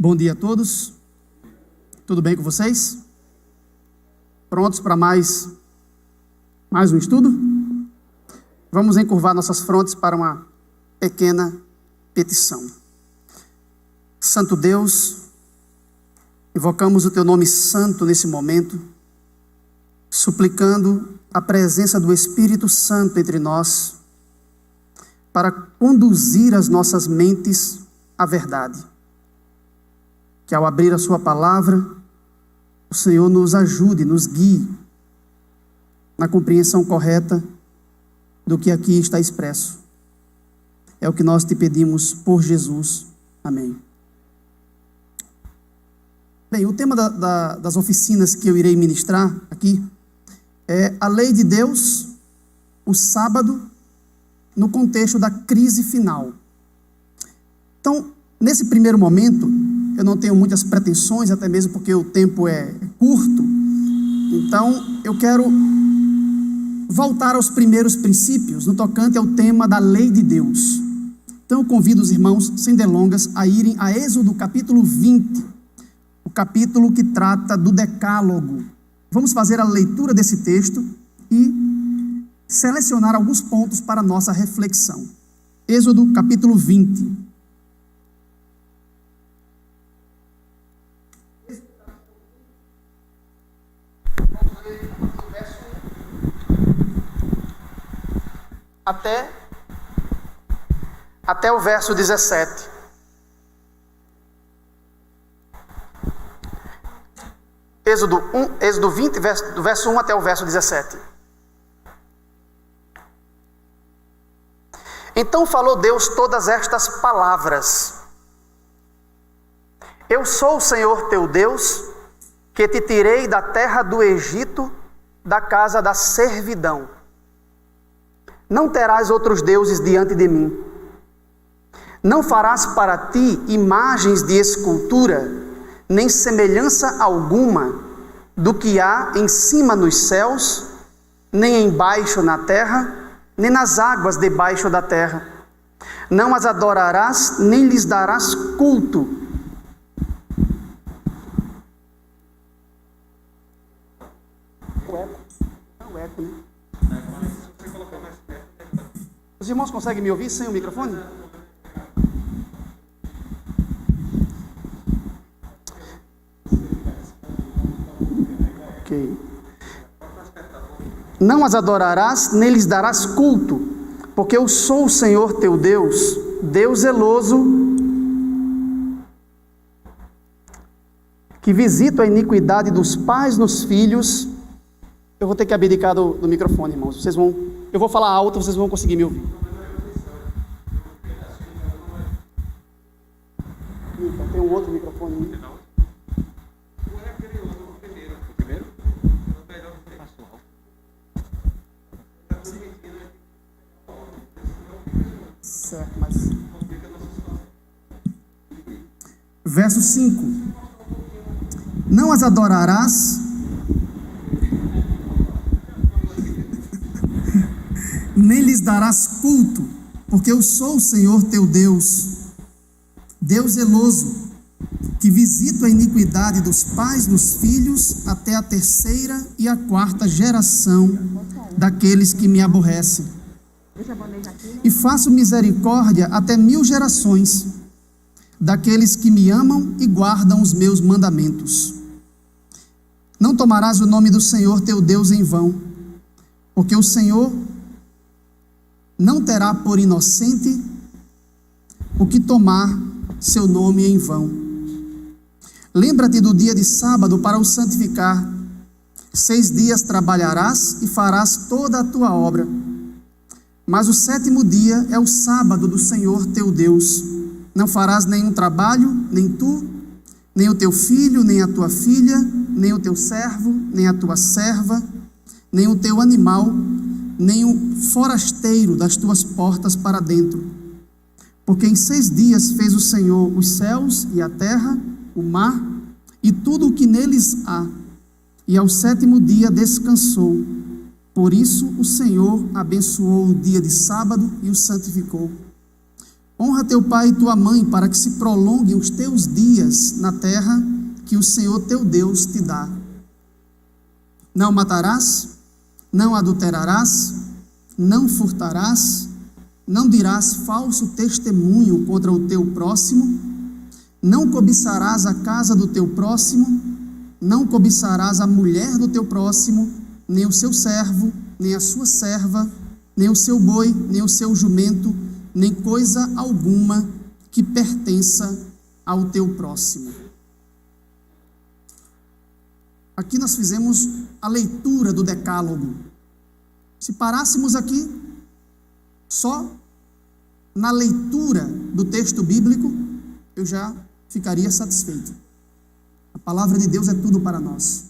Bom dia a todos, tudo bem com vocês? Prontos para mais um estudo? Vamos encurvar nossas frontes para uma pequena petição. Santo Deus, invocamos o Teu nome santo nesse momento, suplicando a presença do Espírito Santo entre nós, para conduzir as nossas mentes à verdade. Que ao abrir a Sua palavra, o Senhor nos ajude, nos guie na compreensão correta do que aqui está expresso. É o que nós te pedimos por Jesus. Amém. Bem, o tema das oficinas que eu irei ministrar aqui é a lei de Deus, o sábado, no contexto da crise final. Então, nesse primeiro momento, eu não tenho muitas pretensões, até mesmo porque o tempo é curto. Então, eu quero voltar aos primeiros princípios no tocante ao tema da lei de Deus. Então, eu convido os irmãos, sem delongas, a irem a Êxodo capítulo 20, o capítulo que trata do decálogo. Vamos fazer a leitura desse texto e selecionar alguns pontos para a nossa reflexão. Êxodo capítulo 20. Até o verso 17. Êxodo 20, do verso 1 até o verso 17. Então falou Deus todas estas palavras: Eu sou o Senhor teu Deus, que te tirei da terra do Egito, da casa da servidão. Não terás outros deuses diante de mim. Não farás para ti imagens de escultura, nem semelhança alguma do que há em cima nos céus, nem embaixo na terra, nem nas águas debaixo da terra. Não as adorarás, nem lhes darás culto. O eco, né? Os irmãos conseguem me ouvir sem o microfone? Ok. Não as adorarás, nem lhes darás culto, porque eu sou o Senhor teu Deus, Deus zeloso, que visita a iniquidade dos pais nos filhos. Eu vou ter que abdicar do microfone, irmãos. Eu vou falar alto, vocês vão conseguir me ouvir. Tem um outro microfone aí. Certo, mas... Verso 5. Não as adorarás, nem lhes darás culto, porque eu sou o Senhor teu Deus, Deus zeloso, que visito a iniquidade dos pais nos filhos até a terceira e a quarta geração daqueles que me aborrecem. E faço misericórdia até 1000 gerações daqueles que me amam e guardam os meus mandamentos. Não tomarás o nome do Senhor teu Deus em vão, porque o Senhor não terá por inocente o que tomar seu nome em vão. Lembra-te do dia de sábado para o santificar. 6 dias trabalharás e farás toda a tua obra. Mas o 7º dia é o sábado do Senhor teu Deus. Não farás nenhum trabalho, nem tu, nem o teu filho, nem a tua filha, nem o teu servo, nem a tua serva, nem o teu animal, nem o forasteiro das tuas portas para dentro. Porque em 6 dias fez o Senhor os céus e a terra, o mar e tudo o que neles há, e ao 7º dia descansou. Por isso o Senhor abençoou o dia de sábado e o santificou. Honra teu pai e tua mãe, para que se prolonguem os teus dias na terra que o Senhor teu Deus te dá. Não matarás, não adulterarás, não furtarás, não dirás falso testemunho contra o teu próximo, não cobiçarás a casa do teu próximo, não cobiçarás a mulher do teu próximo, nem o seu servo, nem a sua serva, nem o seu boi, nem o seu jumento, nem coisa alguma que pertença ao teu próximo. Aqui nós fizemos a leitura do Decálogo. Se parássemos aqui só na leitura do texto bíblico, eu já ficaria satisfeito. A palavra de Deus é tudo para nós.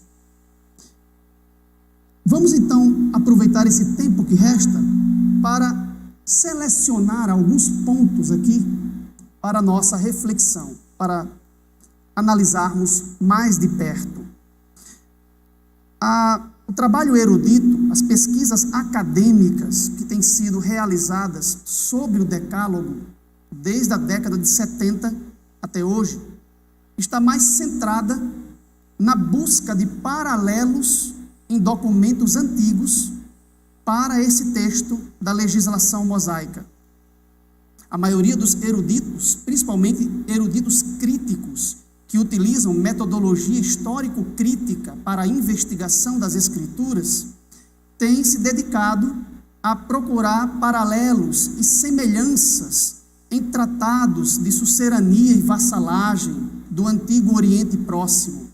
Vamos então aproveitar esse tempo que resta para selecionar alguns pontos aqui para a nossa reflexão, para analisarmos mais de perto. O trabalho erudito, as pesquisas acadêmicas que têm sido realizadas sobre o Decálogo, desde a década de 70 até hoje, está mais centrada na busca de paralelos em documentos antigos para esse texto da legislação mosaica. A maioria dos eruditos, principalmente eruditos críticos, que utilizam metodologia histórico-crítica para a investigação das Escrituras, têm se dedicado a procurar paralelos e semelhanças em tratados de sucerania e vassalagem do Antigo Oriente Próximo.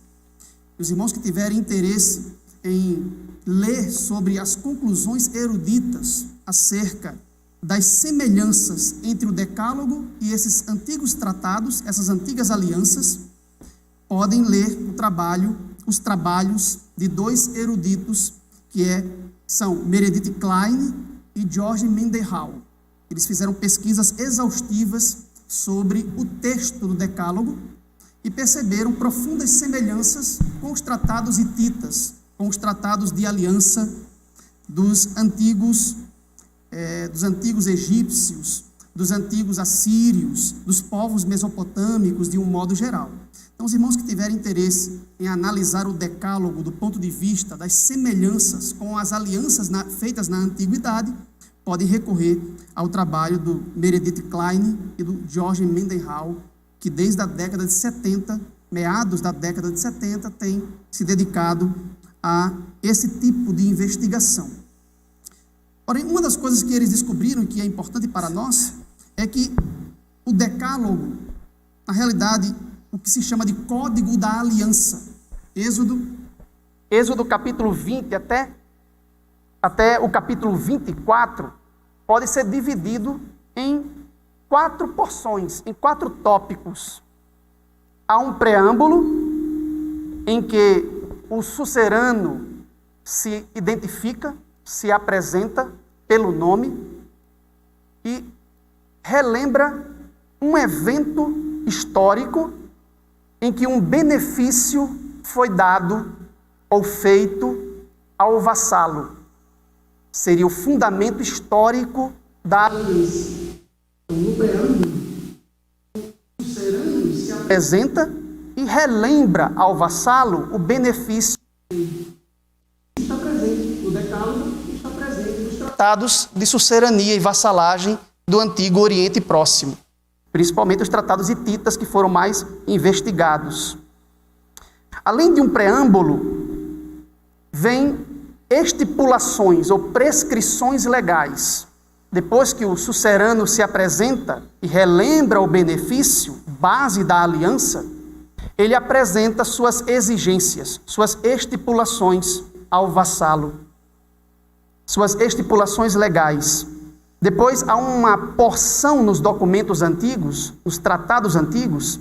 Os irmãos que tiverem interesse em ler sobre as conclusões eruditas acerca das semelhanças entre o Decálogo e esses antigos tratados, essas antigas alianças, podem ler os trabalhos de dois eruditos são Meredith Kline e George Mendenhall. Eles fizeram pesquisas exaustivas sobre o texto do Decálogo e perceberam profundas semelhanças com os tratados hititas, com os tratados de aliança dos antigos egípcios, dos antigos assírios, dos povos mesopotâmicos de um modo geral. Então, os irmãos que tiverem interesse em analisar o Decálogo do ponto de vista das semelhanças com as alianças feitas na Antiguidade, podem recorrer ao trabalho do Meredith Kline e do George Mendenhall, que desde a década de 70, meados da década de 70, tem se dedicado a esse tipo de investigação. Porém, uma das coisas que eles descobriram e que é importante para nós é que o Decálogo, na realidade, o que se chama de Código da Aliança, Êxodo capítulo 20 até o capítulo 24, pode ser dividido em 4 porções, em 4 tópicos. Há um preâmbulo em que o sucerano se identifica, se apresenta pelo nome e relembra um evento histórico em que um benefício foi dado ou feito ao vassalo. Seria o fundamento histórico da aliança. No preâmbulo, o sucerano se apresenta e relembra ao vassalo o benefício. Está presente no Decálogo, está presente nos tratados de sucerania e vassalagem do Antigo Oriente Próximo, principalmente os tratados hititas que foram mais investigados. Além de um preâmbulo, vem estipulações ou prescrições legais. Depois que o sucerano se apresenta e relembra o benefício, base da aliança, ele apresenta suas exigências, suas estipulações ao vassalo, suas estipulações legais. Depois há uma porção nos documentos antigos, nos tratados antigos,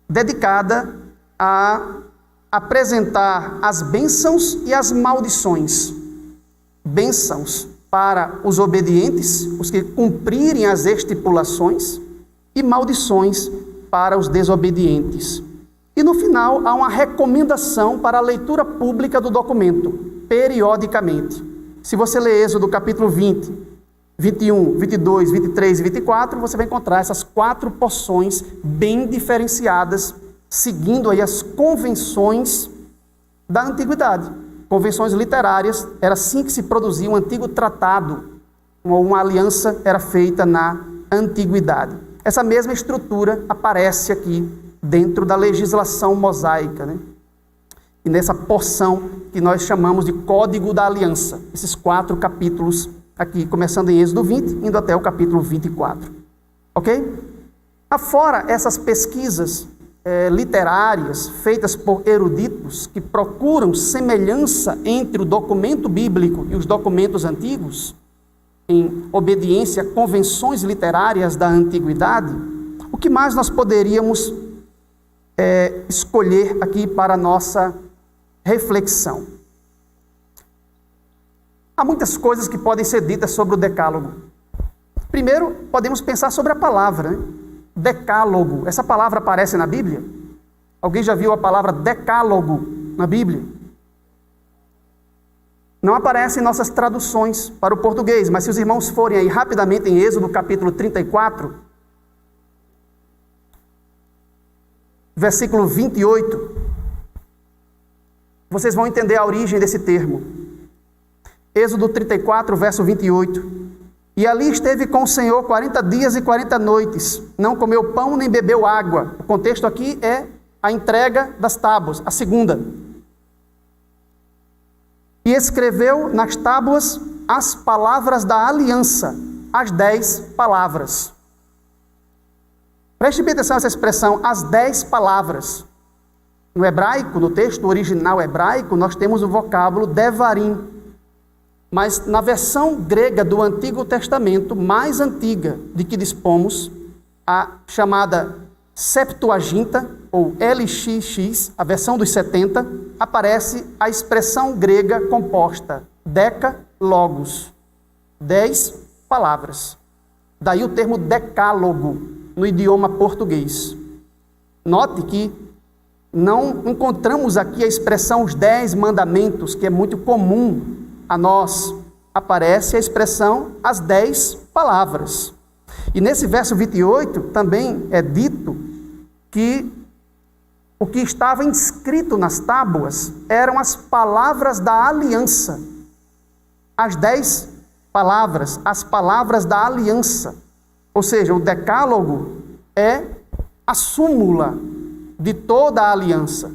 dedicada a apresentar as bênçãos e as maldições. Bênçãos para os obedientes, os que cumprirem as estipulações, e maldições para os desobedientes. E no final há uma recomendação para a leitura pública do documento, periodicamente. Se você ler Êxodo capítulo 20, 21, 22, 23 e 24, você vai encontrar essas 4 porções bem diferenciadas, seguindo aí as convenções da antiguidade. Convenções literárias, era assim que se produzia um antigo tratado, uma aliança era feita na antiguidade. Essa mesma estrutura aparece aqui dentro da legislação mosaica, né? E nessa porção que nós chamamos de Código da Aliança, esses 4 capítulos aqui, começando em Êxodo 20, indo até o capítulo 24. Ok? Afora essas pesquisas literárias feitas por eruditos que procuram semelhança entre o documento bíblico e os documentos antigos, em obediência a convenções literárias da antiguidade, o que mais nós poderíamos escolher aqui para a nossa reflexão? Há muitas coisas que podem ser ditas sobre o decálogo. Primeiro, podemos pensar sobre a palavra, né? Decálogo. Essa palavra aparece na Bíblia? Alguém já viu a palavra decálogo na Bíblia? Não aparece em nossas traduções para o português, mas se os irmãos forem aí rapidamente em Êxodo capítulo 34, versículo 28, vocês vão entender a origem desse termo. Êxodo 34, verso 28. E ali esteve com o Senhor 40 dias e 40 noites, não comeu pão nem bebeu água. O contexto aqui é a entrega das tábuas, a segunda. E escreveu nas tábuas as palavras da aliança, as 10 palavras. Preste bem atenção a essa expressão, as 10 palavras. No hebraico, no texto original hebraico, nós temos o vocábulo devarim. Mas na versão grega do Antigo Testamento, mais antiga de que dispomos, a chamada Septuaginta, ou LXX, a versão dos 70, aparece a expressão grega composta, decalogos, 10 palavras. Daí o termo decálogo no idioma português. Note que não encontramos aqui a expressão os 10 mandamentos, que é muito comum a nós. Aparece a expressão as 10 palavras. E nesse verso 28 também é dito que o que estava inscrito nas tábuas eram as palavras da aliança. As 10 palavras, as palavras da aliança. Ou seja, o decálogo é a súmula de toda a aliança.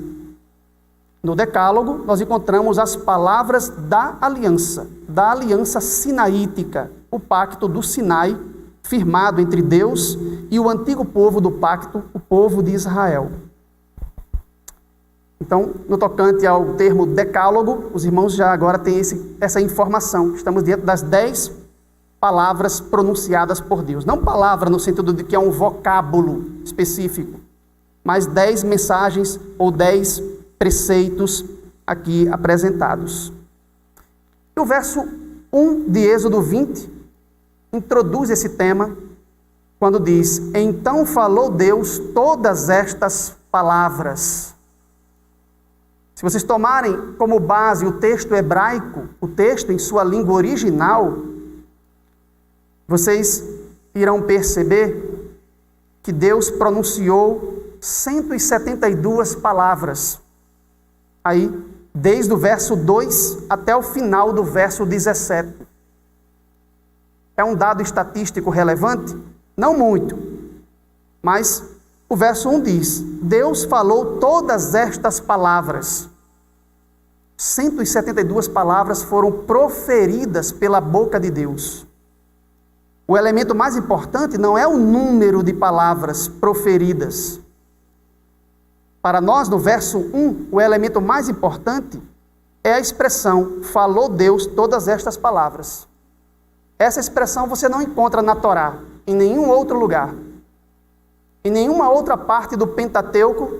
No decálogo, nós encontramos as palavras da aliança sinaítica, o pacto do Sinai, firmado entre Deus e o antigo povo do pacto, o povo de Israel. Então, no tocante ao termo decálogo, os irmãos já agora têm essa informação. Estamos diante das 10 palavras pronunciadas por Deus. Não palavra no sentido de que é um vocábulo específico, mas 10 mensagens ou 10 preceitos aqui apresentados. E o verso 1 de Êxodo 20 introduz esse tema quando diz: então falou Deus todas estas palavras. Se vocês tomarem como base o texto hebraico, o texto em sua língua original, vocês irão perceber que Deus pronunciou 172 palavras. Aí, desde o verso 2 até o final do verso 17. É um dado estatístico relevante? Não muito. Mas o verso 1 diz: Deus falou todas estas palavras. 172 palavras foram proferidas pela boca de Deus. O elemento mais importante não é o número de palavras proferidas. Para nós, no verso 1, o elemento mais importante é a expressão, falou Deus todas estas palavras. Essa expressão você não encontra na Torá, em nenhum outro lugar. Em nenhuma outra parte do Pentateuco,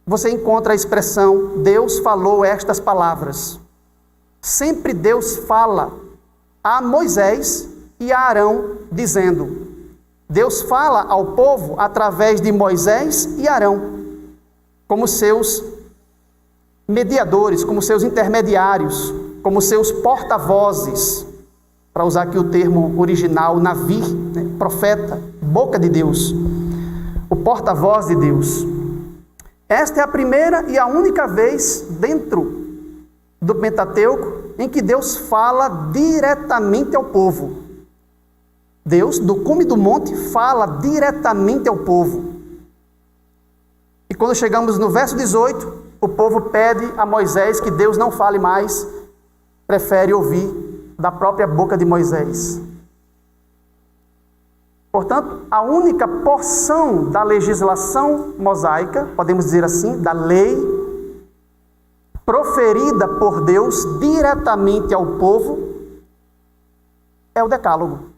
você encontra a expressão, Deus falou estas palavras. Sempre Deus fala a Moisés e a Arão, dizendo, Deus fala ao povo através de Moisés e Arão, como seus mediadores, como seus intermediários, como seus porta-vozes. para usar aqui o termo original, Navi, né? Profeta, boca de Deus, o porta-voz de Deus. Esta é a primeira e a única vez dentro do Pentateuco em que Deus fala diretamente ao povo. Deus, do cume do monte, fala diretamente ao povo. E quando chegamos no verso 18, o povo pede a Moisés que Deus não fale mais, prefere ouvir da própria boca de Moisés. Portanto, a única porção da legislação mosaica, podemos dizer assim, da lei, proferida por Deus diretamente ao povo, é o Decálogo.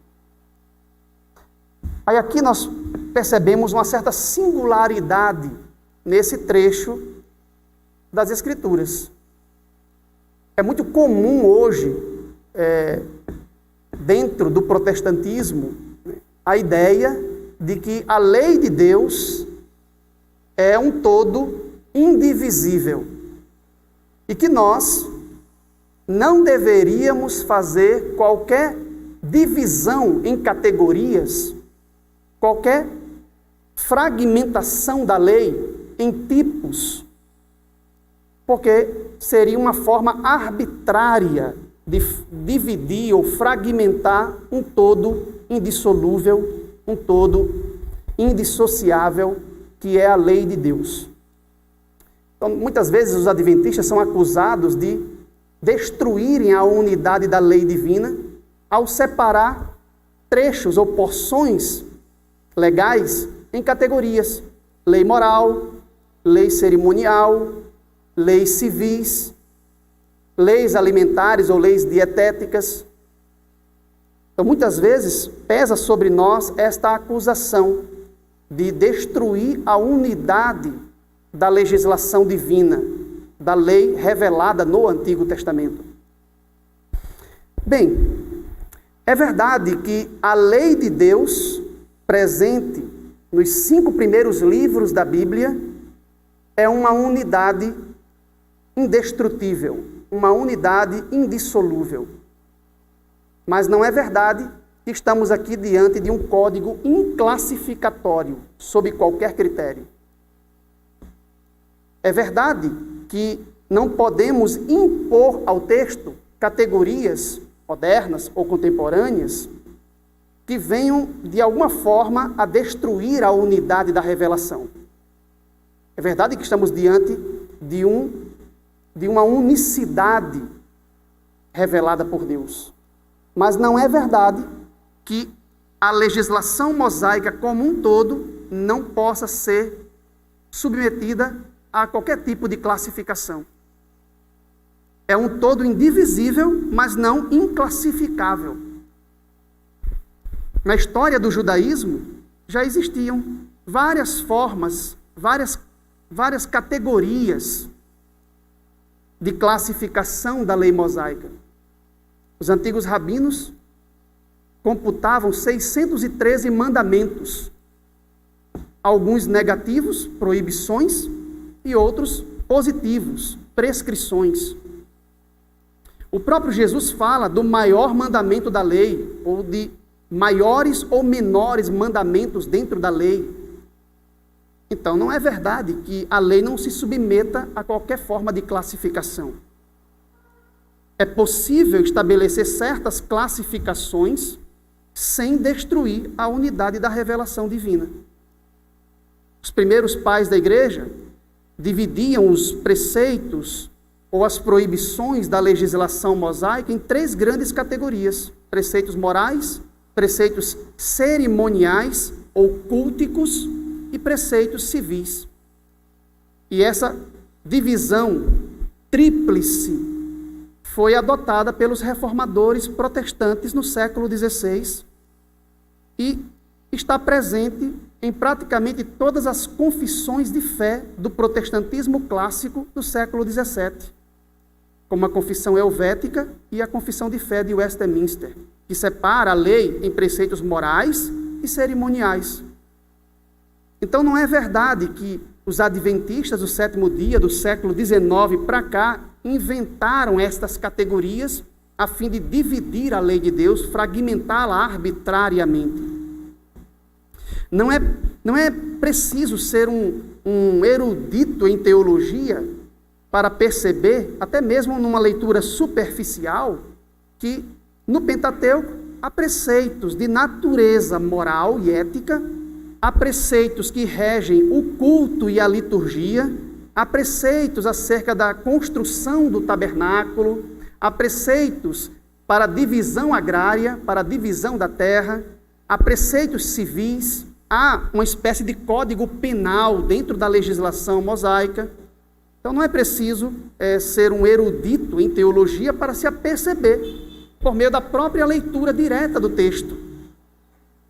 Aí aqui nós percebemos uma certa singularidade nesse trecho das Escrituras. É muito comum hoje, dentro do protestantismo, a ideia de que a lei de Deus é um todo indivisível e que nós não deveríamos fazer qualquer divisão em categorias, qualquer fragmentação da lei em tipos, porque seria uma forma arbitrária de dividir ou fragmentar um todo indissolúvel, um todo indissociável, que é a lei de Deus. Então, muitas vezes os adventistas são acusados de destruírem a unidade da lei divina ao separar trechos ou porções legais em categorias: lei moral, lei cerimonial, leis civis, leis alimentares ou leis dietéticas. Então, muitas vezes, pesa sobre nós esta acusação de destruir a unidade da legislação divina, da lei revelada no Antigo Testamento. Bem, é verdade que a lei de Deus, presente nos 5 primeiros livros da Bíblia, é uma unidade indestrutível, uma unidade indissolúvel. Mas não é verdade que estamos aqui diante de um código inclassificatório, sob qualquer critério. É verdade que não podemos impor ao texto categorias modernas ou contemporâneas que venham, de alguma forma, a destruir a unidade da revelação. É verdade que estamos diante de uma unicidade revelada por Deus. Mas não é verdade que a legislação mosaica como um todo não possa ser submetida a qualquer tipo de classificação. É um todo indivisível, mas não inclassificável. Na história do judaísmo, já existiam várias formas, várias categorias de classificação da lei mosaica. Os antigos rabinos computavam 613 mandamentos, alguns negativos, proibições, e outros positivos, prescrições. O próprio Jesus fala do maior mandamento da lei, ou de maiores ou menores mandamentos dentro da lei. Então, não é verdade que a lei não se submeta a qualquer forma de classificação. É possível estabelecer certas classificações sem destruir a unidade da revelação divina. Os primeiros pais da igreja dividiam os preceitos ou as proibições da legislação mosaica em 3 grandes categorias: preceitos morais, preceitos cerimoniais ou culticos e preceitos civis. E essa divisão tríplice foi adotada pelos reformadores protestantes no século XVI e está presente em praticamente todas as confissões de fé do protestantismo clássico do século XVII, como a Confissão Helvética e a Confissão de Fé de Westminster, que separa a lei em preceitos morais e cerimoniais. Então não é verdade que os adventistas do 7º dia do século XIX para cá inventaram estas categorias a fim de dividir a lei de Deus, fragmentá-la arbitrariamente. Não é preciso ser um erudito em teologia para perceber, até mesmo numa leitura superficial, que no Pentateuco há preceitos de natureza moral e ética, há preceitos que regem o culto e a liturgia, há preceitos acerca da construção do tabernáculo, há preceitos para a divisão agrária, para a divisão da terra, há preceitos civis, há uma espécie de código penal dentro da legislação mosaica. Então não é preciso ser um erudito em teologia para se aperceber, por meio da própria leitura direta do texto.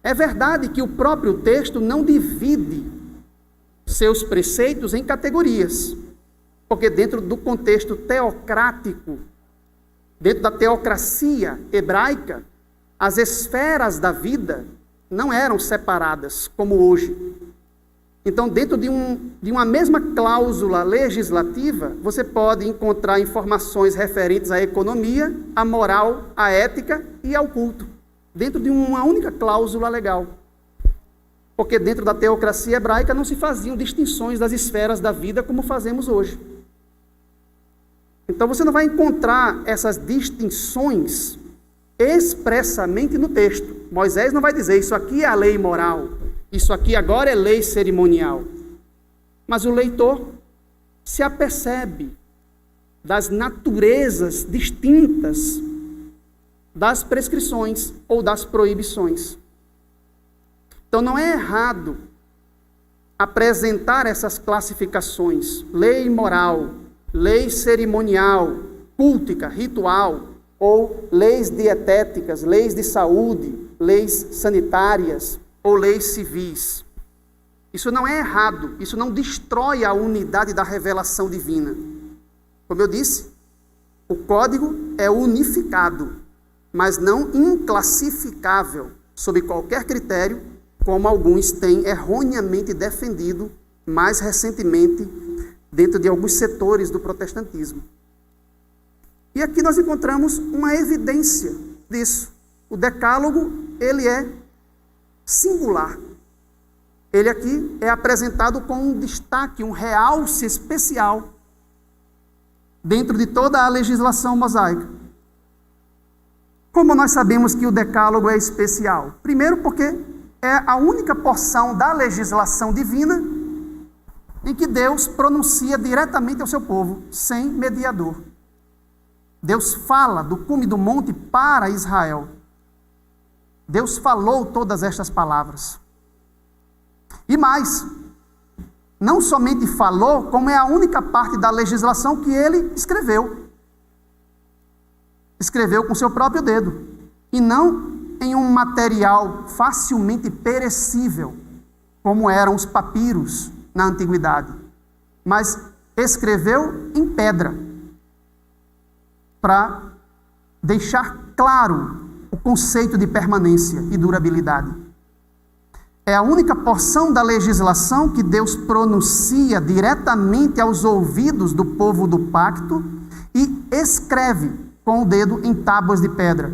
É verdade que o próprio texto não divide seus preceitos em categorias, porque dentro do contexto teocrático, dentro da teocracia hebraica, as esferas da vida não eram separadas como hoje. Então, dentro de uma mesma cláusula legislativa, você pode encontrar informações referentes à economia, à moral, à ética e ao culto, dentro de uma única cláusula legal. Porque dentro da teocracia hebraica não se faziam distinções das esferas da vida como fazemos hoje. Então você não vai encontrar essas distinções expressamente no texto. Moisés não vai dizer, isso aqui é a lei moral, isso aqui agora é lei cerimonial. Mas o leitor se apercebe das naturezas distintas das prescrições ou das proibições. Então não é errado apresentar essas classificações, lei moral, lei cerimonial, cultica, ritual, ou leis dietéticas, leis de saúde, leis sanitárias ou leis civis. Isso não é errado, isso não destrói a unidade da revelação divina. Como eu disse, o código é unificado, mas não inclassificável sob qualquer critério, como alguns têm erroneamente defendido mais recentemente dentro de alguns setores do protestantismo. E aqui nós encontramos uma evidência disso. O decálogo, ele é singular. Ele aqui é apresentado com um destaque, um realce especial dentro de toda a legislação mosaica. Como nós sabemos que o decálogo é especial? Primeiro porque é a única porção da legislação divina em que Deus pronuncia diretamente ao seu povo, sem mediador. Deus fala do cume do monte para Israel. Deus falou todas estas palavras. E mais, não somente falou, como é a única parte da legislação que ele escreveu. Escreveu com seu próprio dedo. E não em um material facilmente perecível, como eram os papiros na antiguidade. Mas escreveu em pedra, para deixar claro o conceito de permanência e durabilidade. É a única porção da legislação que Deus pronuncia diretamente aos ouvidos do povo do pacto e escreve com o dedo em tábuas de pedra.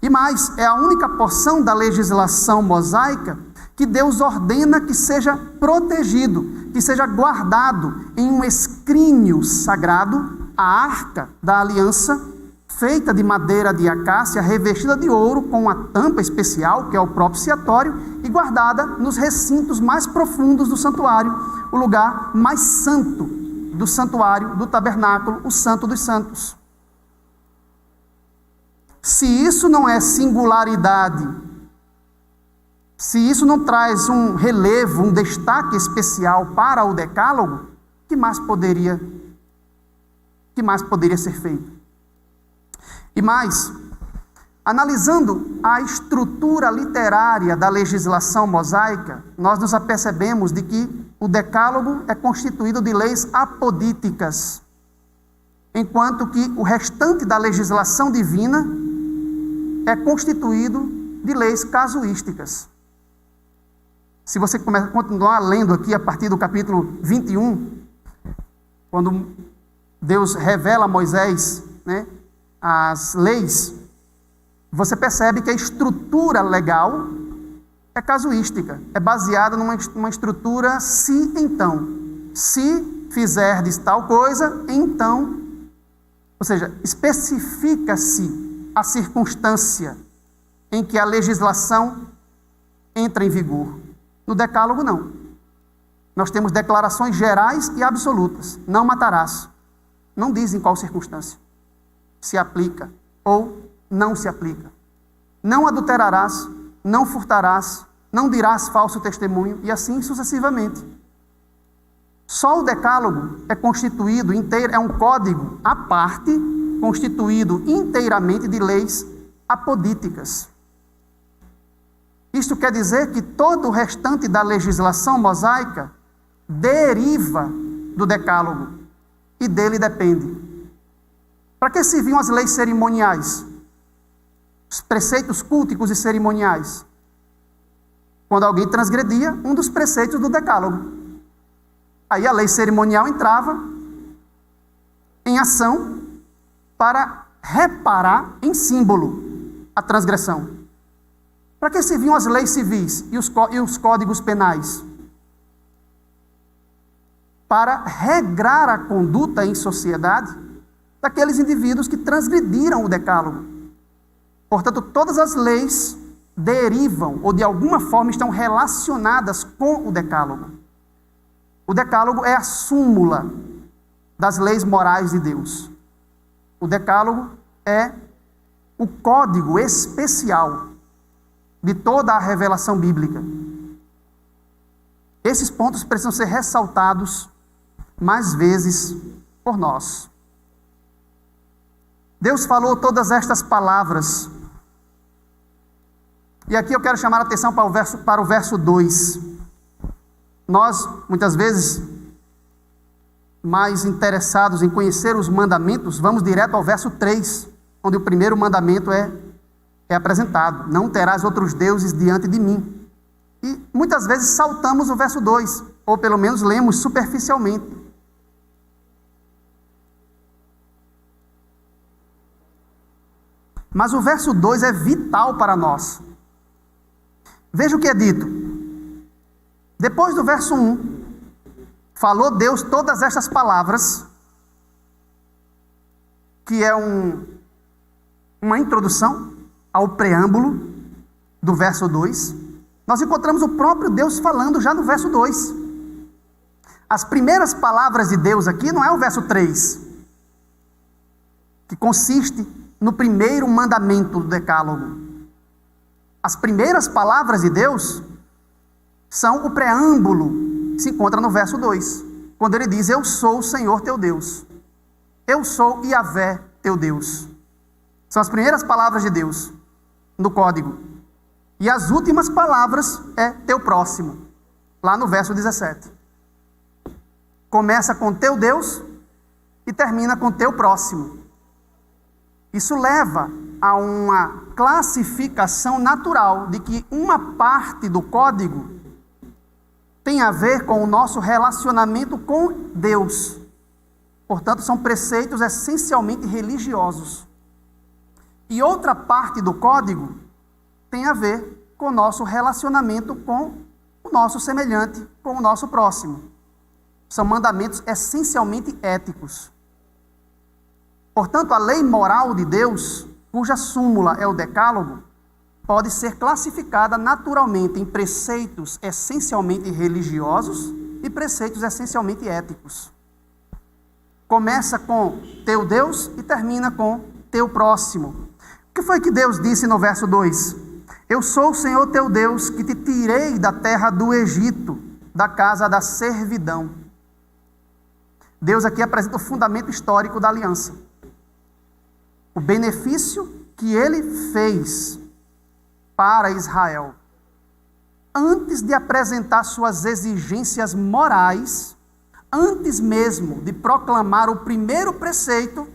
E mais, é a única porção da legislação mosaica que Deus ordena que seja protegido, que seja guardado em um escrínio sagrado, a arca da aliança, feita de madeira de acácia, revestida de ouro, com uma tampa especial, que é o propiciatório, e guardada nos recintos mais profundos do santuário, o lugar mais santo do santuário, do tabernáculo, o Santo dos Santos. Se isso não é singularidade, se isso não traz um relevo, um destaque especial para o decálogo, o que mais poderia ser feito? E mais, analisando a estrutura literária da legislação mosaica, nós nos apercebemos de que o decálogo é constituído de leis apodíticas, enquanto que o restante da legislação divina é constituído de leis casuísticas. Se você continuar lendo aqui a partir do capítulo 21, quando Deus revela a Moisés, as leis, você percebe que a estrutura legal é casuística, é baseada numa estrutura se então. Se fizerdes tal coisa, então. Ou seja, especifica-se a circunstância em que a legislação entra em vigor. No Decálogo, não. Nós temos declarações gerais e absolutas. Não matarás. Não diz em qual circunstância se aplica ou não se aplica. Não adulterarás, não furtarás, não dirás falso testemunho, e assim sucessivamente. Só o Decálogo é constituído inteiro, é um código à parte, constituído inteiramente de leis apodíticas. Isto quer dizer que todo o restante da legislação mosaica deriva do Decálogo e dele depende. Para que serviam as leis cerimoniais? Os preceitos culticos e cerimoniais? Quando alguém transgredia um dos preceitos do Decálogo. Aí a lei cerimonial entrava em ação para reparar em símbolo a transgressão. Para que serviam as leis civis e os códigos penais? Para regrar a conduta em sociedade daqueles indivíduos que transgrediram o Decálogo. Portanto, todas as leis derivam ou de alguma forma estão relacionadas com o Decálogo. O Decálogo é a súmula das leis morais de Deus. O Decálogo é o código especial de toda a revelação bíblica. Esses pontos precisam ser ressaltados mais vezes por nós. Deus falou todas estas palavras. E aqui eu quero chamar a atenção para o verso 2. Nós, muitas vezes, mais interessados em conhecer os mandamentos, vamos direto ao verso 3, onde o primeiro mandamento é apresentado. Não terás outros deuses diante de mim. E muitas vezes saltamos o verso 2, ou pelo menos lemos superficialmente. Mas o verso 2 é vital para nós. Veja o que é dito. Depois do verso 1, falou Deus todas estas palavras, que é uma introdução ao preâmbulo do verso 2. Nós encontramos o próprio Deus falando já no verso 2. As primeiras palavras de Deus aqui não é o verso 3, que consiste no primeiro mandamento do Decálogo. As primeiras palavras de Deus são o preâmbulo que se encontra no verso 2, quando ele diz: eu sou o Senhor teu Deus. Eu sou Yahvé teu Deus. São as primeiras palavras de Deus no código. E as últimas palavras é teu próximo, lá no verso 17. Começa com teu Deus e termina com teu próximo. Isso leva a uma classificação natural de que uma parte do código tem a ver com o nosso relacionamento com Deus. Portanto, são preceitos essencialmente religiosos. E outra parte do código tem a ver com o nosso relacionamento com o nosso semelhante, com o nosso próximo. São mandamentos essencialmente éticos. Portanto, a lei moral de Deus, cuja súmula é o Decálogo, pode ser classificada naturalmente em preceitos essencialmente religiosos e preceitos essencialmente éticos. Começa com teu Deus e termina com teu próximo. O que foi que Deus disse no verso 2? Eu sou o Senhor teu Deus, que te tirei da terra do Egito, da casa da servidão. Deus aqui apresenta o fundamento histórico da aliança. O benefício que ele fez para Israel. Antes de apresentar suas exigências morais, antes mesmo de proclamar o primeiro preceito,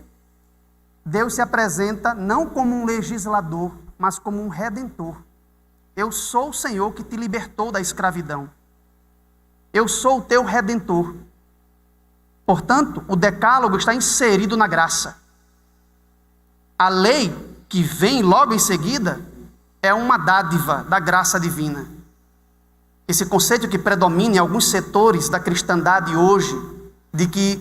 Deus se apresenta não como um legislador, mas como um redentor. Eu sou o Senhor que te libertou da escravidão. Eu sou o teu redentor. Portanto, o Decálogo está inserido na graça. A lei que vem logo em seguida é uma dádiva da graça divina. Esse conceito que predomina em alguns setores da cristandade hoje, de que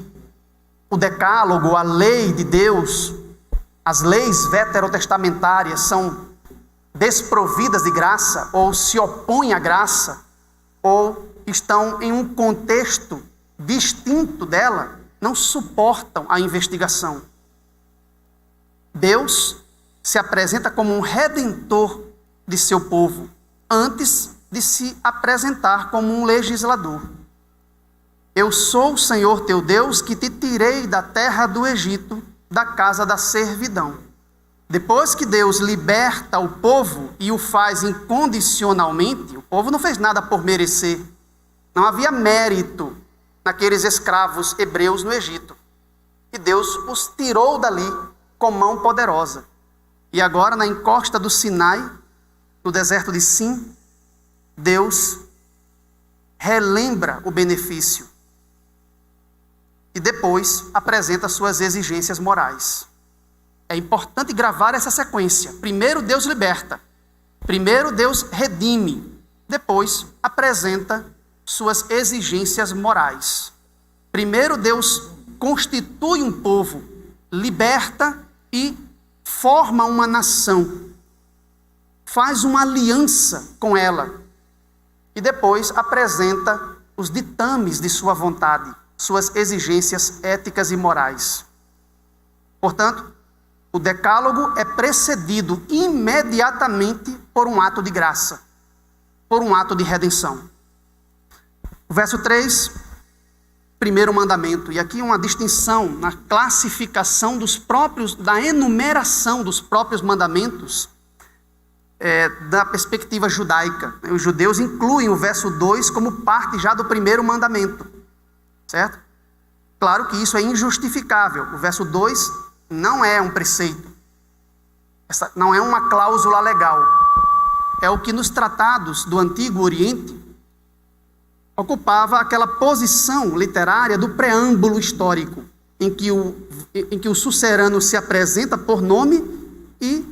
o decálogo, a lei de Deus, as leis veterotestamentárias são desprovidas de graça, ou se opõem à graça, ou estão em um contexto distinto dela, não suportam a investigação. Deus se apresenta como um redentor de seu povo, antes de se apresentar como um legislador. Eu sou o Senhor teu Deus, que te tirei da terra do Egito, da casa da servidão. Depois que Deus liberta o povo e o faz incondicionalmente, o povo não fez nada por merecer. Não havia mérito naqueles escravos hebreus no Egito. E Deus os tirou dali com mão poderosa. E agora, na encosta do Sinai, no deserto de Sim, Deus relembra o benefício. E depois apresenta suas exigências morais. É importante gravar essa sequência. Primeiro Deus liberta. Primeiro Deus redime. Depois apresenta suas exigências morais. Primeiro Deus constitui um povo, liberta e forma uma nação. Faz uma aliança com ela. E depois apresenta os ditames de sua vontade, suas exigências éticas e morais. Portanto, o decálogo é precedido imediatamente por um ato de graça, por um ato de redenção. O verso 3, primeiro mandamento, e aqui uma distinção na classificação dos próprios, da enumeração dos próprios mandamentos, da perspectiva judaica. Os judeus incluem o verso 2 como parte já do primeiro mandamento, certo? Claro que isso é injustificável. O verso 2 não é um preceito, não é uma cláusula legal. É o que nos tratados do Antigo Oriente ocupava aquela posição literária do preâmbulo histórico, em que o sucerano se apresenta por nome e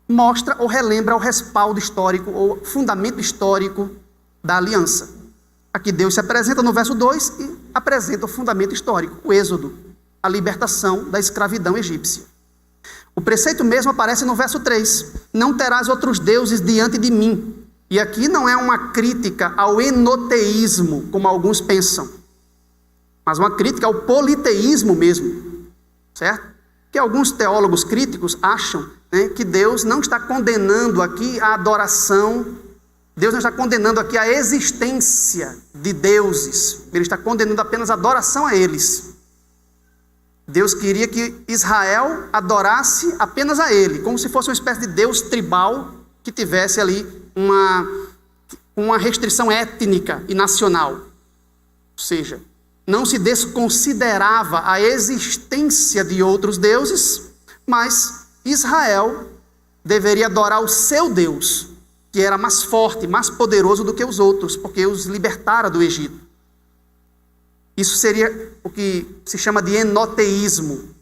mostra ou relembra o respaldo histórico ou fundamento histórico da aliança. Aqui Deus se apresenta no verso 2 e apresenta o fundamento histórico, o Êxodo, a libertação da escravidão egípcia. O preceito mesmo aparece no verso 3. Não terás outros deuses diante de mim. E aqui não é uma crítica ao enoteísmo, como alguns pensam, mas uma crítica ao politeísmo mesmo, certo? Que alguns teólogos críticos acham, né, que Deus não está condenando aqui a adoração, Deus não está condenando aqui a existência de deuses, Ele está condenando apenas a adoração a eles. Deus queria que Israel adorasse apenas a Ele, como se fosse uma espécie de Deus tribal que tivesse ali uma restrição étnica e nacional. Ou seja, não se desconsiderava a existência de outros deuses, mas Israel deveria adorar o seu Deus, que era mais forte, mais poderoso do que os outros, porque os libertara do Egito. Isso seria o que se chama de enoteísmo.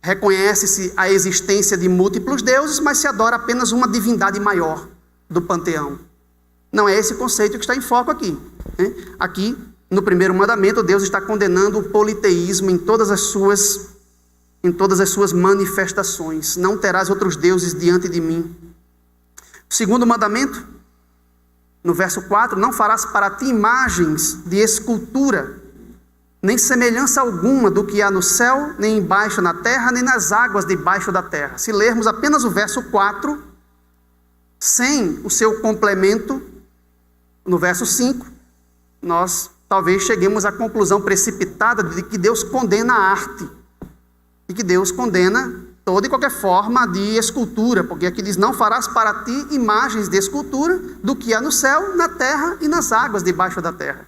Reconhece-se a existência de múltiplos deuses, mas se adora apenas uma divindade maior do panteão. Não é esse conceito que está em foco aqui, né? Aqui, no primeiro mandamento, Deus está condenando o politeísmo em todas as suas manifestações. Não terás outros deuses diante de mim. O segundo mandamento, no verso 4, não farás para ti imagens de escultura, nem semelhança alguma do que há no céu, nem embaixo na terra, nem nas águas debaixo da terra. Se lermos apenas o verso 4, sem o seu complemento, no verso 5, nós talvez cheguemos à conclusão precipitada de que Deus condena a arte, e que Deus condena toda e qualquer forma de escultura, porque aqui diz, não farás para ti imagens de escultura do que há no céu, na terra e nas águas debaixo da terra.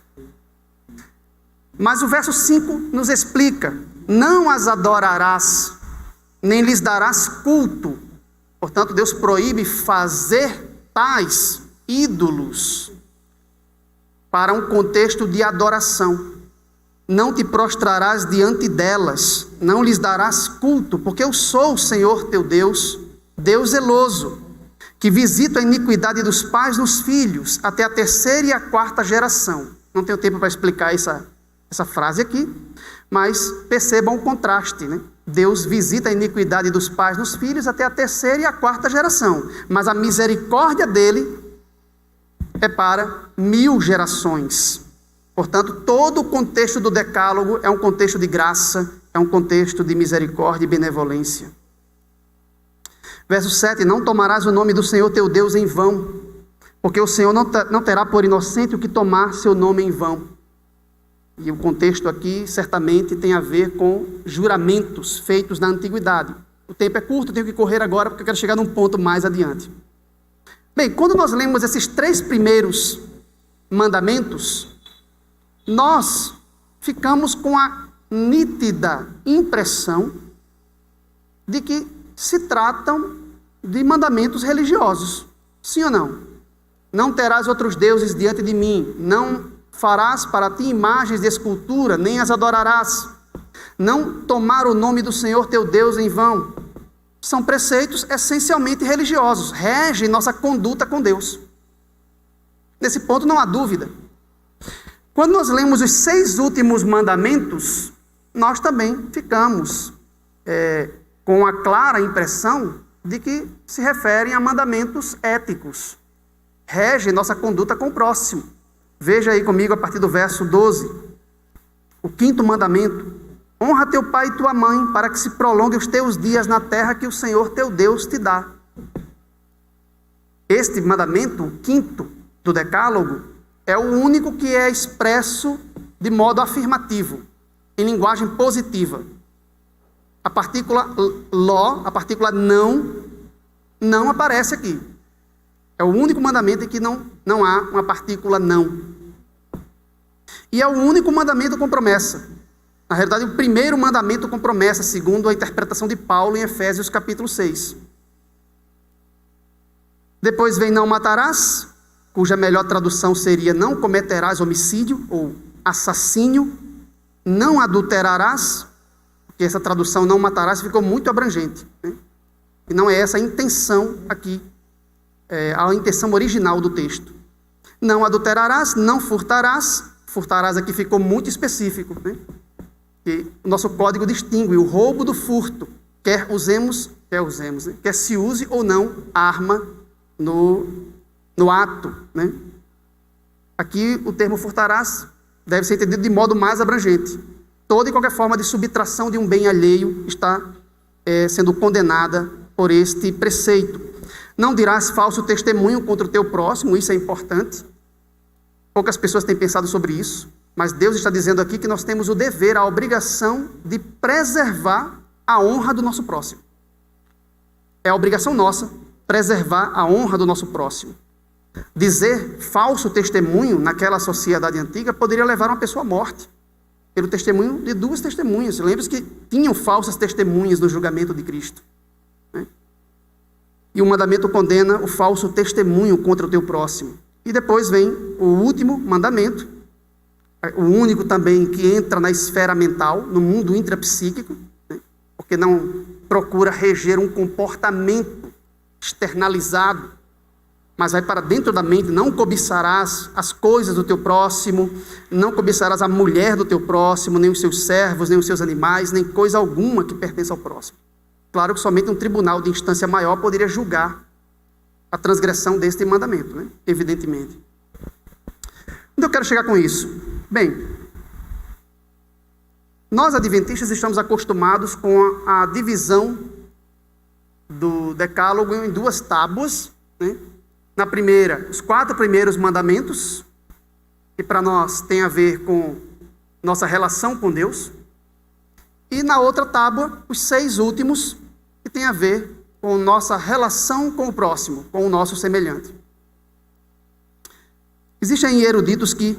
Mas o verso 5 nos explica, não as adorarás, nem lhes darás culto. Portanto, Deus proíbe fazer tais ídolos para um contexto de adoração. não te prostrarás diante delas, não lhes darás culto, porque eu sou o Senhor teu Deus, Deus zeloso, que visita a iniquidade dos pais nos filhos, até a 3ª e a 4ª geração. Não tenho tempo para explicar essa frase aqui, mas percebam o contraste, né? Deus visita a iniquidade dos pais nos filhos até a 3ª e a 4ª geração, mas a misericórdia dele é para 1000 gerações. Portanto, todo o contexto do decálogo é um contexto de graça, é um contexto de misericórdia e benevolência. Verso 7, não tomarás o nome do Senhor teu Deus em vão, porque o Senhor não terá por inocente o que tomar seu nome em vão. E o contexto aqui certamente tem a ver com juramentos feitos na antiguidade. O tempo é curto, eu tenho que correr agora porque eu quero chegar num ponto mais adiante. Bem, quando nós lemos esses 3 primeiros mandamentos, nós ficamos com a nítida impressão de que se tratam de mandamentos religiosos. Sim ou não? Não terás outros deuses diante de mim, não farás para ti imagens de escultura, nem as adorarás. Não tomar o nome do Senhor teu Deus em vão. São preceitos essencialmente religiosos, regem nossa conduta com Deus. Nesse ponto não há dúvida. Quando nós lemos os 6 últimos mandamentos, nós também ficamos com a clara impressão de que se referem a mandamentos éticos. Regem nossa conduta com o próximo. Veja aí comigo a partir do verso 12. O 5º mandamento. Honra teu pai e tua mãe, para que se prolongue os teus dias na terra que o Senhor teu Deus te dá. Este mandamento, o 5º do decálogo, é o único que é expresso de modo afirmativo, em linguagem positiva. A partícula ló, a partícula não aparece aqui. É o único mandamento em que não há uma partícula não. E é o único mandamento com promessa. Na realidade, o primeiro mandamento com promessa, segundo a interpretação de Paulo em Efésios capítulo 6. Depois vem não matarás, cuja melhor tradução seria não cometerás homicídio ou assassínio, não adulterarás, porque essa tradução não matarás ficou muito abrangente, né? E não é essa a intenção aqui, a intenção original do texto. Não adulterarás, não furtarás, furtarás aqui ficou muito específico, né? Que o nosso código distingue o roubo do furto, quer se use ou não arma no ato, né? Aqui o termo furtarás deve ser entendido de modo mais abrangente. Toda e qualquer forma de subtração de um bem alheio está sendo condenada por este preceito. Não dirás falso testemunho contra o teu próximo, isso é importante. Poucas pessoas têm pensado sobre isso, mas Deus está dizendo aqui que nós temos o dever, a obrigação de preservar a honra do nosso próximo. É a obrigação nossa preservar a honra do nosso próximo. Dizer falso testemunho naquela sociedade antiga poderia levar uma pessoa à morte, pelo testemunho de 2 testemunhas. Lembre-se que tinham falsas testemunhas no julgamento de Cristo, né? E o mandamento condena o falso testemunho contra o teu próximo. E depois vem o último mandamento, o único também que entra na esfera mental, no mundo intrapsíquico, né? Porque não procura reger um comportamento externalizado, mas vai para dentro da mente. Não cobiçarás as coisas do teu próximo, não cobiçarás a mulher do teu próximo, nem os seus servos, nem os seus animais, nem coisa alguma que pertença ao próximo. Claro que somente um tribunal de instância maior poderia julgar a transgressão deste mandamento, né? Evidentemente. Onde eu quero chegar com isso? Bem, nós adventistas estamos acostumados com a divisão do decálogo em 2 tábuas, né? Na primeira, os 4 primeiros mandamentos, que para nós tem a ver com nossa relação com Deus. E na outra tábua, os 6 últimos, que tem a ver com nossa relação com o próximo, com o nosso semelhante. Existem eruditos que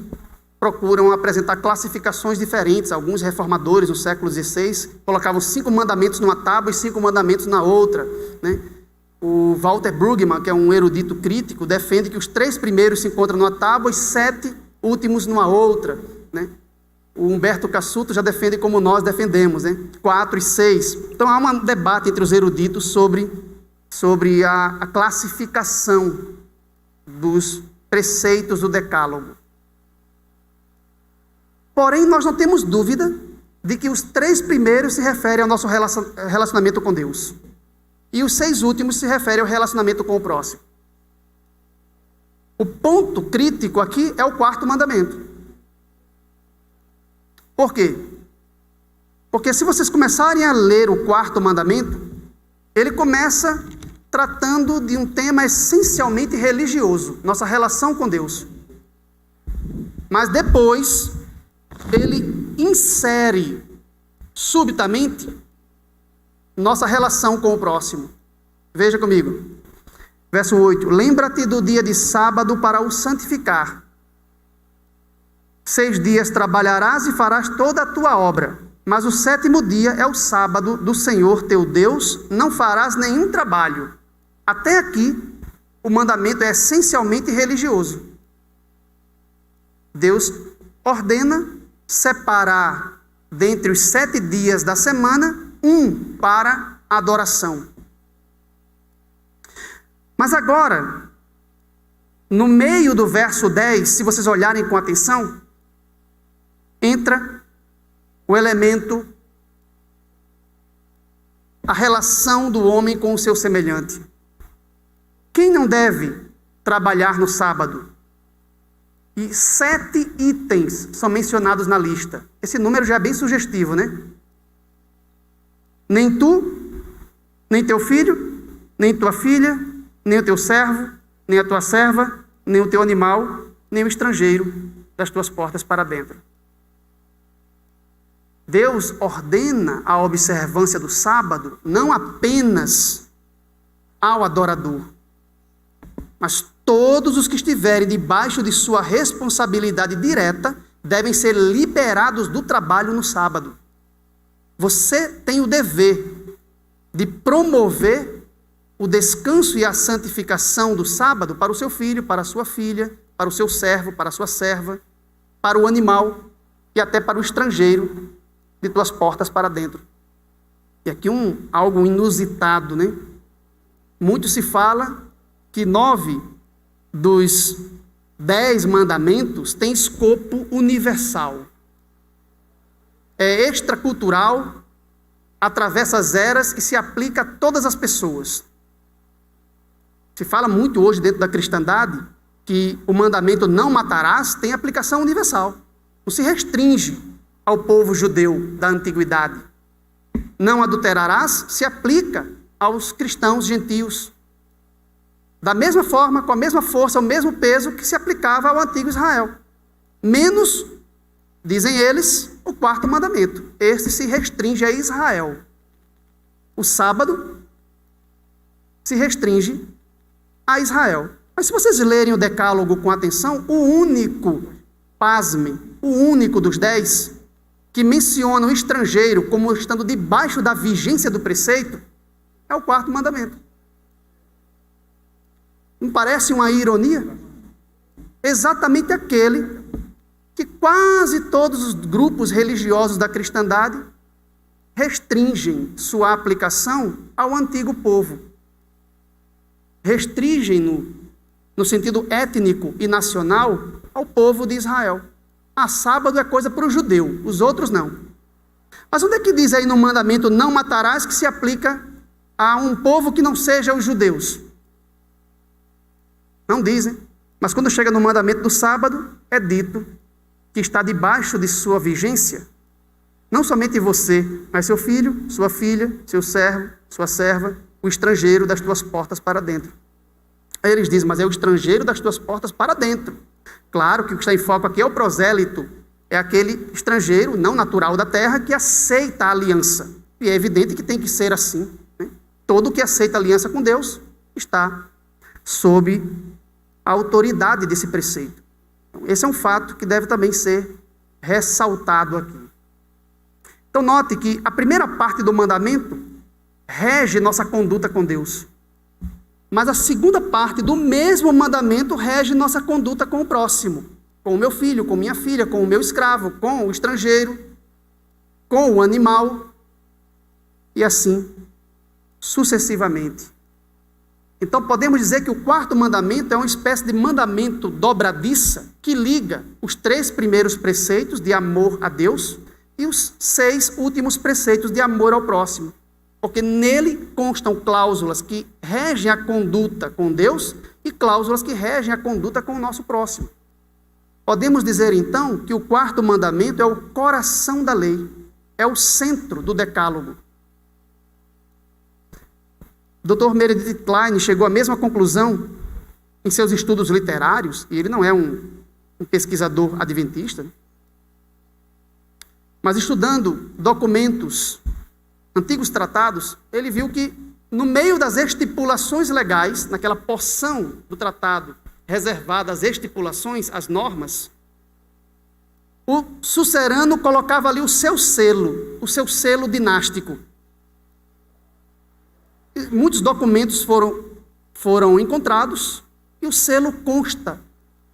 procuram apresentar classificações diferentes. Alguns reformadores no século XVI colocavam 5 mandamentos numa tábua e 5 mandamentos na outra, né? O Walter Brueggemann, que é um erudito crítico, defende que os 3 primeiros se encontram numa tábua e 7 últimos numa outra, né? o Humberto Cassuto já defende como nós defendemos, né? 4 e 6. Então há um debate entre os eruditos sobre a classificação dos preceitos do Decálogo. Porém, nós não temos dúvida de que os 3 primeiros se referem ao nosso relacionamento com Deus. E os 6 últimos se referem ao relacionamento com o próximo. O ponto crítico aqui é o 4º mandamento. Por quê? Porque se vocês começarem a ler o 4º mandamento, ele começa tratando de um tema essencialmente religioso, nossa relação com Deus. Mas depois, ele insere subitamente nossa relação com o próximo. Veja comigo. Verso 8. Lembra-te do dia de sábado para o santificar. 6 dias trabalharás e farás toda a tua obra. Mas o 7º dia é o sábado do Senhor teu Deus, não farás nenhum trabalho. Até aqui, o mandamento é essencialmente religioso. Deus ordena separar dentre os 7 dias da semana, um para adoração. Mas agora, no meio do verso 10, se vocês olharem com atenção, entra o elemento, a relação do homem com o seu semelhante. Quem não deve trabalhar no sábado? E 7 itens são mencionados na lista. Esse número já é bem sugestivo, né? Nem tu, nem teu filho, nem tua filha, nem o teu servo, nem a tua serva, nem o teu animal, nem o estrangeiro das tuas portas para dentro. Deus ordena a observância do sábado não apenas ao adorador, mas todos os que estiverem debaixo de sua responsabilidade direta devem ser liberados do trabalho no sábado. Você tem o dever de promover o descanso e a santificação do sábado para o seu filho, para a sua filha, para o seu servo, para a sua serva, para o animal e até para o estrangeiro de tuas portas para dentro. E aqui algo inusitado, né? Muito se fala que 9 dos 10 mandamentos têm escopo universal. É extracultural, atravessa as eras e se aplica a todas as pessoas. Se fala muito hoje dentro da cristandade que o mandamento não matarás tem aplicação universal. Não se restringe ao povo judeu da antiguidade. Não adulterarás se aplica aos cristãos gentios. Da mesma forma, com a mesma força, o mesmo peso que se aplicava ao antigo Israel. Menos, dizem eles, o 4º mandamento. Este se restringe a Israel. O sábado se restringe a Israel. Mas se vocês lerem o Decálogo com atenção, o único, pasmem, o único dos 10 que menciona o estrangeiro como estando debaixo da vigência do preceito é o 4º mandamento. Não parece uma ironia? Exatamente aquele que quase todos os grupos religiosos da cristandade restringem sua aplicação ao antigo povo. Restringem no sentido étnico e nacional ao povo de Israel. Sábado é coisa para o judeu, os outros não. Mas onde é que diz aí no mandamento não matarás que se aplica a um povo que não seja os judeus? Não dizem. Mas quando chega no mandamento do sábado, é dito que está debaixo de sua vigência, não somente você, mas seu filho, sua filha, seu servo, sua serva, o estrangeiro das tuas portas para dentro. Aí eles dizem, mas é o estrangeiro das tuas portas para dentro. Claro que o que está em foco aqui é o prosélito, é aquele estrangeiro não natural da terra que aceita a aliança. E é evidente que tem que ser assim, né? Todo que aceita a aliança com Deus está sob a autoridade desse preceito. Então, esse é um fato que deve também ser ressaltado aqui. Então note que a primeira parte do mandamento rege nossa conduta com Deus. Mas a segunda parte do mesmo mandamento rege nossa conduta com o próximo. com o meu filho, com minha filha, com o meu escravo, com o estrangeiro, com o animal, e assim sucessivamente. Então podemos dizer que o quarto mandamento é uma espécie de mandamento dobradiça que liga os 3 primeiros preceitos de amor a Deus e os 6 últimos preceitos de amor ao próximo. Porque nele constam cláusulas que regem a conduta com Deus e cláusulas que regem a conduta com o nosso próximo. Podemos dizer então que o quarto mandamento é o coração da lei, é o centro do decálogo. Dr. Meredith Kline chegou à mesma conclusão em seus estudos literários, e ele não é um pesquisador adventista, mas estudando documentos, antigos tratados, ele viu que no meio das estipulações legais, naquela porção do tratado reservada às estipulações, às normas, o sucerano colocava ali o seu selo dinástico. Muitos documentos foram encontrados e o selo consta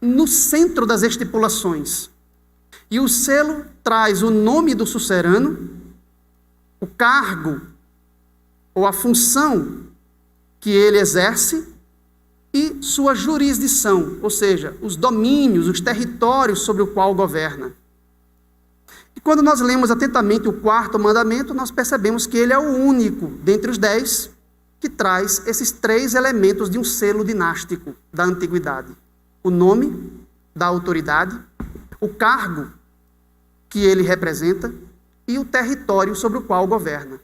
no centro das estipulações. E o selo traz o nome do sucerano, o cargo ou a função que ele exerce e sua jurisdição, ou seja, os domínios, os territórios sobre o qual governa. E quando nós lemos atentamente o quarto mandamento, nós percebemos que ele é o único dentre os 10 que traz esses 3 elementos de um selo dinástico da antiguidade: o nome da autoridade, o cargo que ele representa e o território sobre o qual governa.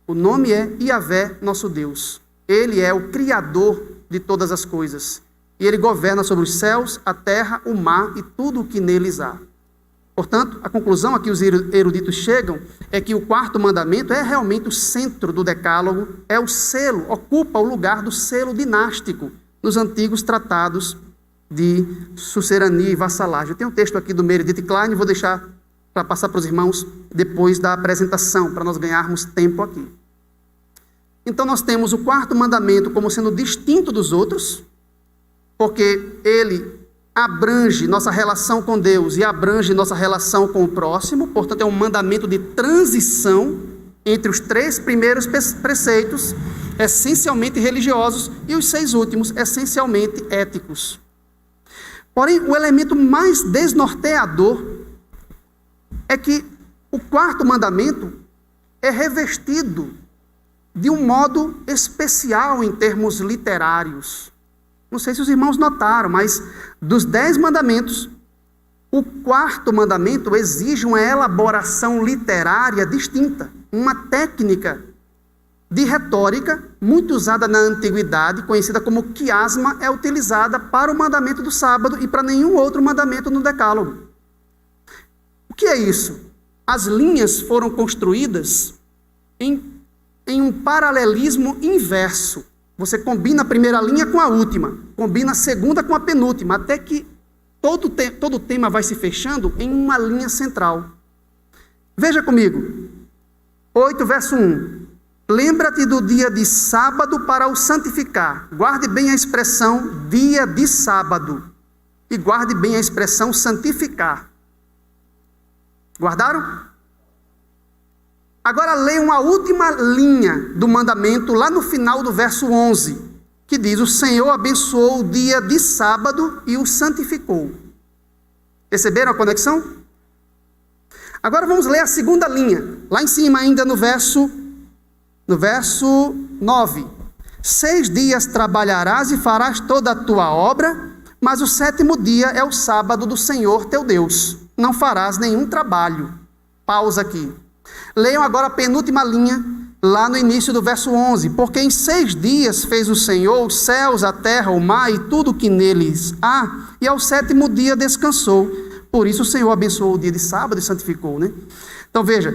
O nome é Yahvé, nosso Deus. Ele é o Criador de todas as coisas. E ele governa sobre os céus, a terra, o mar e tudo o que neles há. Portanto, a conclusão a que os eruditos chegam é que o quarto mandamento é realmente o centro do decálogo, é o selo, ocupa o lugar do selo dinástico nos antigos tratados de sucerania e vassalagem. Eu tenho um texto aqui do Meredith Kline, vou deixar para passar para os irmãos depois da apresentação, para nós ganharmos tempo aqui. Então nós temos o quarto mandamento como sendo distinto dos outros, porque ele abrange nossa relação com Deus e abrange nossa relação com o próximo, portanto é um mandamento de transição entre os 3 primeiros preceitos, essencialmente religiosos, e os 6 últimos, essencialmente éticos. Porém, o elemento mais desnorteador é que o quarto mandamento é revestido de um modo especial em termos literários. Não sei se os irmãos notaram, mas dos 10 mandamentos, o quarto mandamento exige uma elaboração literária distinta, uma técnica de retórica muito usada na antiguidade, conhecida como quiasma, é utilizada para o mandamento do sábado e para nenhum outro mandamento no decálogo. O que é isso? As linhas foram construídas em um paralelismo inverso. Você combina a primeira linha com a última, combina a segunda com a penúltima, até que todo o tema vai se fechando em uma linha central. Veja comigo, 8, verso 1. Lembra-te do dia de sábado para o santificar. Guarde bem a expressão dia de sábado e guarde bem a expressão santificar. Guardaram? Agora leiam a última linha do mandamento, lá no final do verso 11, que diz: o Senhor abençoou o dia de sábado e o santificou. Perceberam a conexão? Agora vamos ler a segunda linha, lá em cima ainda no verso 9. 6 dias trabalharás e farás toda a tua obra, mas o 7º dia é o sábado do Senhor teu Deus. Não farás nenhum trabalho. Pausa aqui. Leiam agora a penúltima linha, lá no início do verso 11. Porque em 6 dias fez o Senhor os céus, a terra, o mar e tudo o que neles há, e ao 7º dia descansou. Por isso o Senhor abençoou o dia de sábado e santificou, né? Então veja,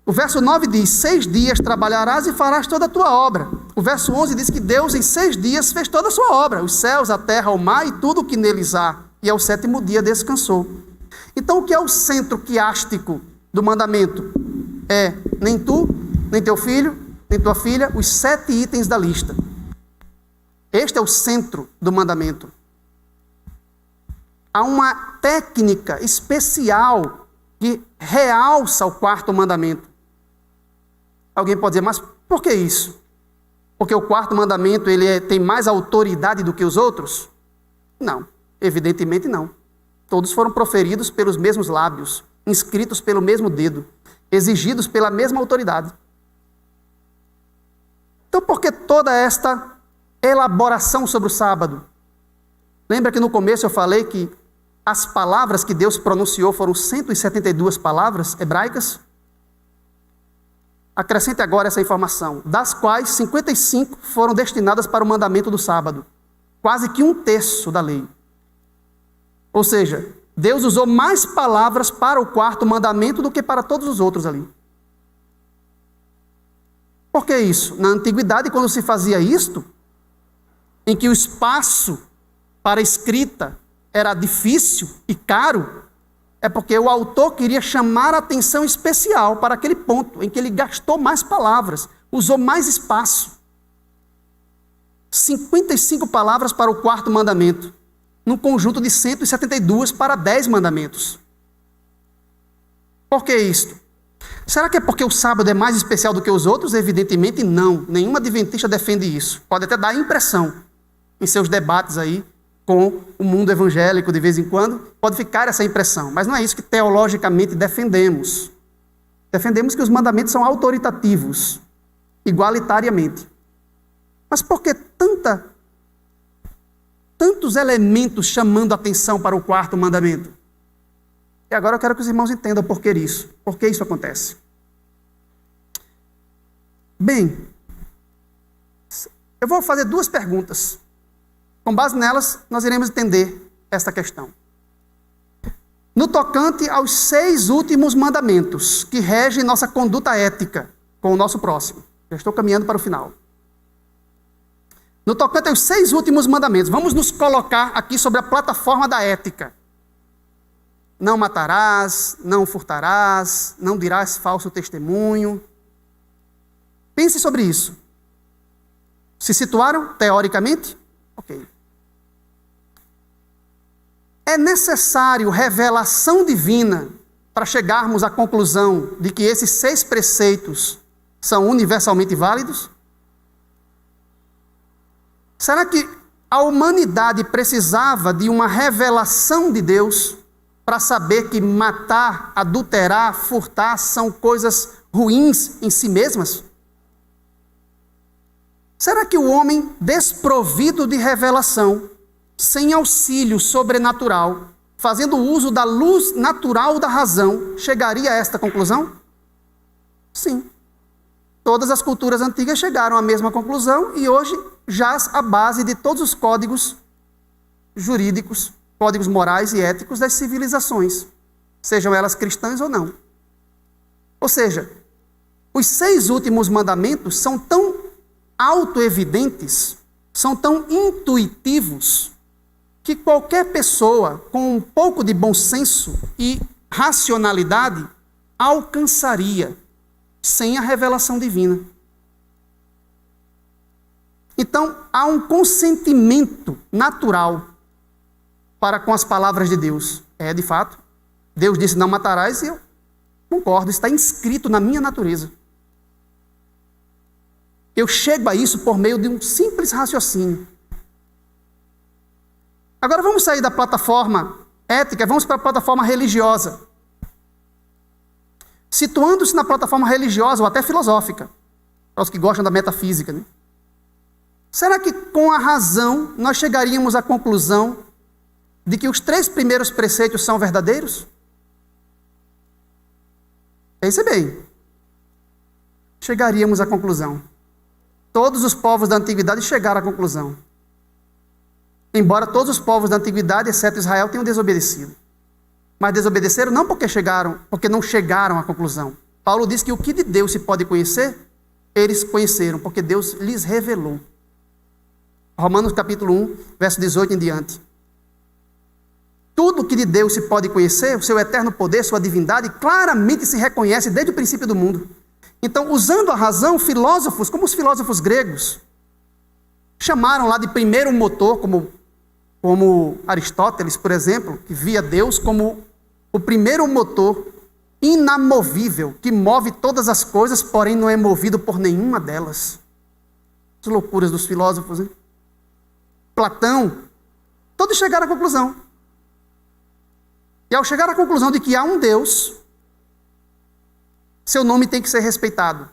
o verso 9 diz: 6 dias trabalharás e farás toda a tua obra. O verso 11 diz que Deus em 6 dias fez toda a sua obra, os céus, a terra, o mar e tudo o que neles há, e ao 7º dia descansou. Então o que é o centro quiástico do mandamento? É nem tu, nem teu filho, nem tua filha, os 7 itens da lista. Este é o centro do mandamento. há uma técnica especial que realça o quarto mandamento. Alguém pode dizer, mas por que isso? Porque o quarto mandamento tem mais autoridade do que os outros? Não, evidentemente não. Todos foram proferidos pelos mesmos lábios, inscritos pelo mesmo dedo, exigidos pela mesma autoridade. Então, por que toda esta elaboração sobre o sábado? Lembra que no começo eu falei que as palavras que Deus pronunciou foram 172 palavras hebraicas? Acrescente agora essa informação, das quais 55 foram destinadas para o mandamento do sábado, quase que 1/3 da lei. Ou seja, Deus usou mais palavras para o quarto mandamento do que para todos os outros ali. Por que isso? Na antiguidade, quando se fazia isto, em que o espaço para escrita era difícil e caro, é porque o autor queria chamar a atenção especial para aquele ponto em que ele gastou mais palavras, usou mais espaço. 55 palavras para o quarto mandamento, num conjunto de 172 para 10 mandamentos. Por que isto? Será que é porque o sábado é mais especial do que os outros? Evidentemente não. Nenhuma adventista defende isso. Pode até dar a impressão em seus debates aí com o mundo evangélico de vez em quando, pode ficar essa impressão. Mas não é isso que teologicamente defendemos. Defendemos que os mandamentos são autoritativos, igualitariamente. Mas por que tantos elementos chamando a atenção para o quarto mandamento? E agora eu quero que os irmãos entendam por que isso acontece. Bem, eu vou fazer 2 perguntas. Com base nelas, nós iremos entender esta questão. No tocante aos 6 últimos mandamentos que regem nossa conduta ética com o nosso próximo. Já estou caminhando para o final. No tocante aos 6 últimos mandamentos, vamos nos colocar aqui sobre a plataforma da ética. Não matarás, não furtarás, não dirás falso testemunho. Pense sobre isso. Se situaram teoricamente? Ok. É necessário revelação divina para chegarmos à conclusão de que esses 6 preceitos são universalmente válidos? Será que a humanidade precisava de uma revelação de Deus para saber que matar, adulterar, furtar são coisas ruins em si mesmas? Será que o homem desprovido de revelação, sem auxílio sobrenatural, fazendo uso da luz natural da razão, chegaria a esta conclusão? Sim. Todas as culturas antigas chegaram à mesma conclusão e hoje jaz a base de todos os códigos jurídicos, códigos morais e éticos das civilizações, sejam elas cristãs ou não. Ou seja, os 6 últimos mandamentos são tão autoevidentes, são tão intuitivos, que qualquer pessoa com um pouco de bom senso e racionalidade alcançaria sem a revelação divina. Então, há um consentimento natural para com as palavras de Deus. De fato, Deus disse, não matarás, e eu concordo, está inscrito na minha natureza. Eu chego a isso por meio de um simples raciocínio. Agora vamos sair da plataforma ética, vamos para a plataforma religiosa. Situando-se na plataforma religiosa ou até filosófica, para os que gostam da metafísica, né? Será que com a razão nós chegaríamos à conclusão de que os 3 primeiros preceitos são verdadeiros? Pense bem. Chegaríamos à conclusão. Todos os povos da antiguidade chegaram à conclusão. Embora todos os povos da antiguidade, exceto Israel, tenham desobedecido. Mas desobedeceram não porque não chegaram à conclusão. Paulo diz que o que de Deus se pode conhecer, eles conheceram, porque Deus lhes revelou. Romanos capítulo 1, verso 18 em diante. Tudo que de Deus se pode conhecer, o seu eterno poder, sua divindade, claramente se reconhece desde o princípio do mundo. Então, usando a razão, filósofos, como os filósofos gregos, chamaram lá de primeiro motor, como como Aristóteles, por exemplo, que via Deus como o primeiro motor inamovível, que move todas as coisas, porém não é movido por nenhuma delas. As loucuras dos filósofos, hein? Platão, todos chegaram à conclusão. E ao chegar à conclusão de que há um Deus, seu nome tem que ser respeitado.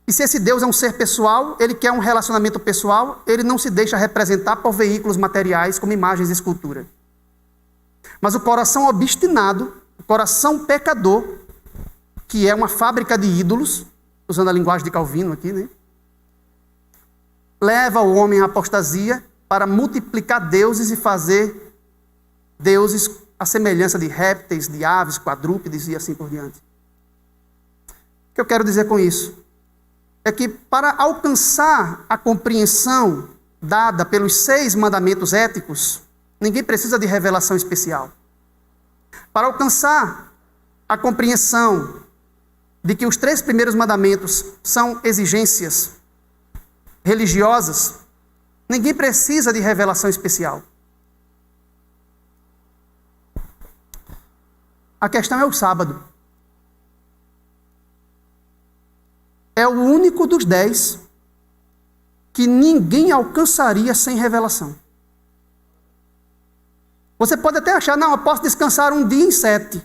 E se esse Deus é um ser pessoal, ele quer um relacionamento pessoal, ele não se deixa representar por veículos materiais como imagens e escultura. Mas o coração obstinado, o coração pecador, que é uma fábrica de ídolos, usando a linguagem de Calvino aqui, né? Leva o homem à apostasia para multiplicar deuses e fazer deuses à semelhança de répteis, de aves, quadrúpedes e assim por diante. O que eu quero dizer com isso? É que para alcançar a compreensão dada pelos 6 mandamentos éticos, ninguém precisa de revelação especial. Para alcançar a compreensão de que os 3 primeiros mandamentos são exigências religiosas, ninguém precisa de revelação especial. A questão é o sábado. É o único dos 10 que ninguém alcançaria sem revelação. Você pode até achar, não, eu posso descansar um dia em 7.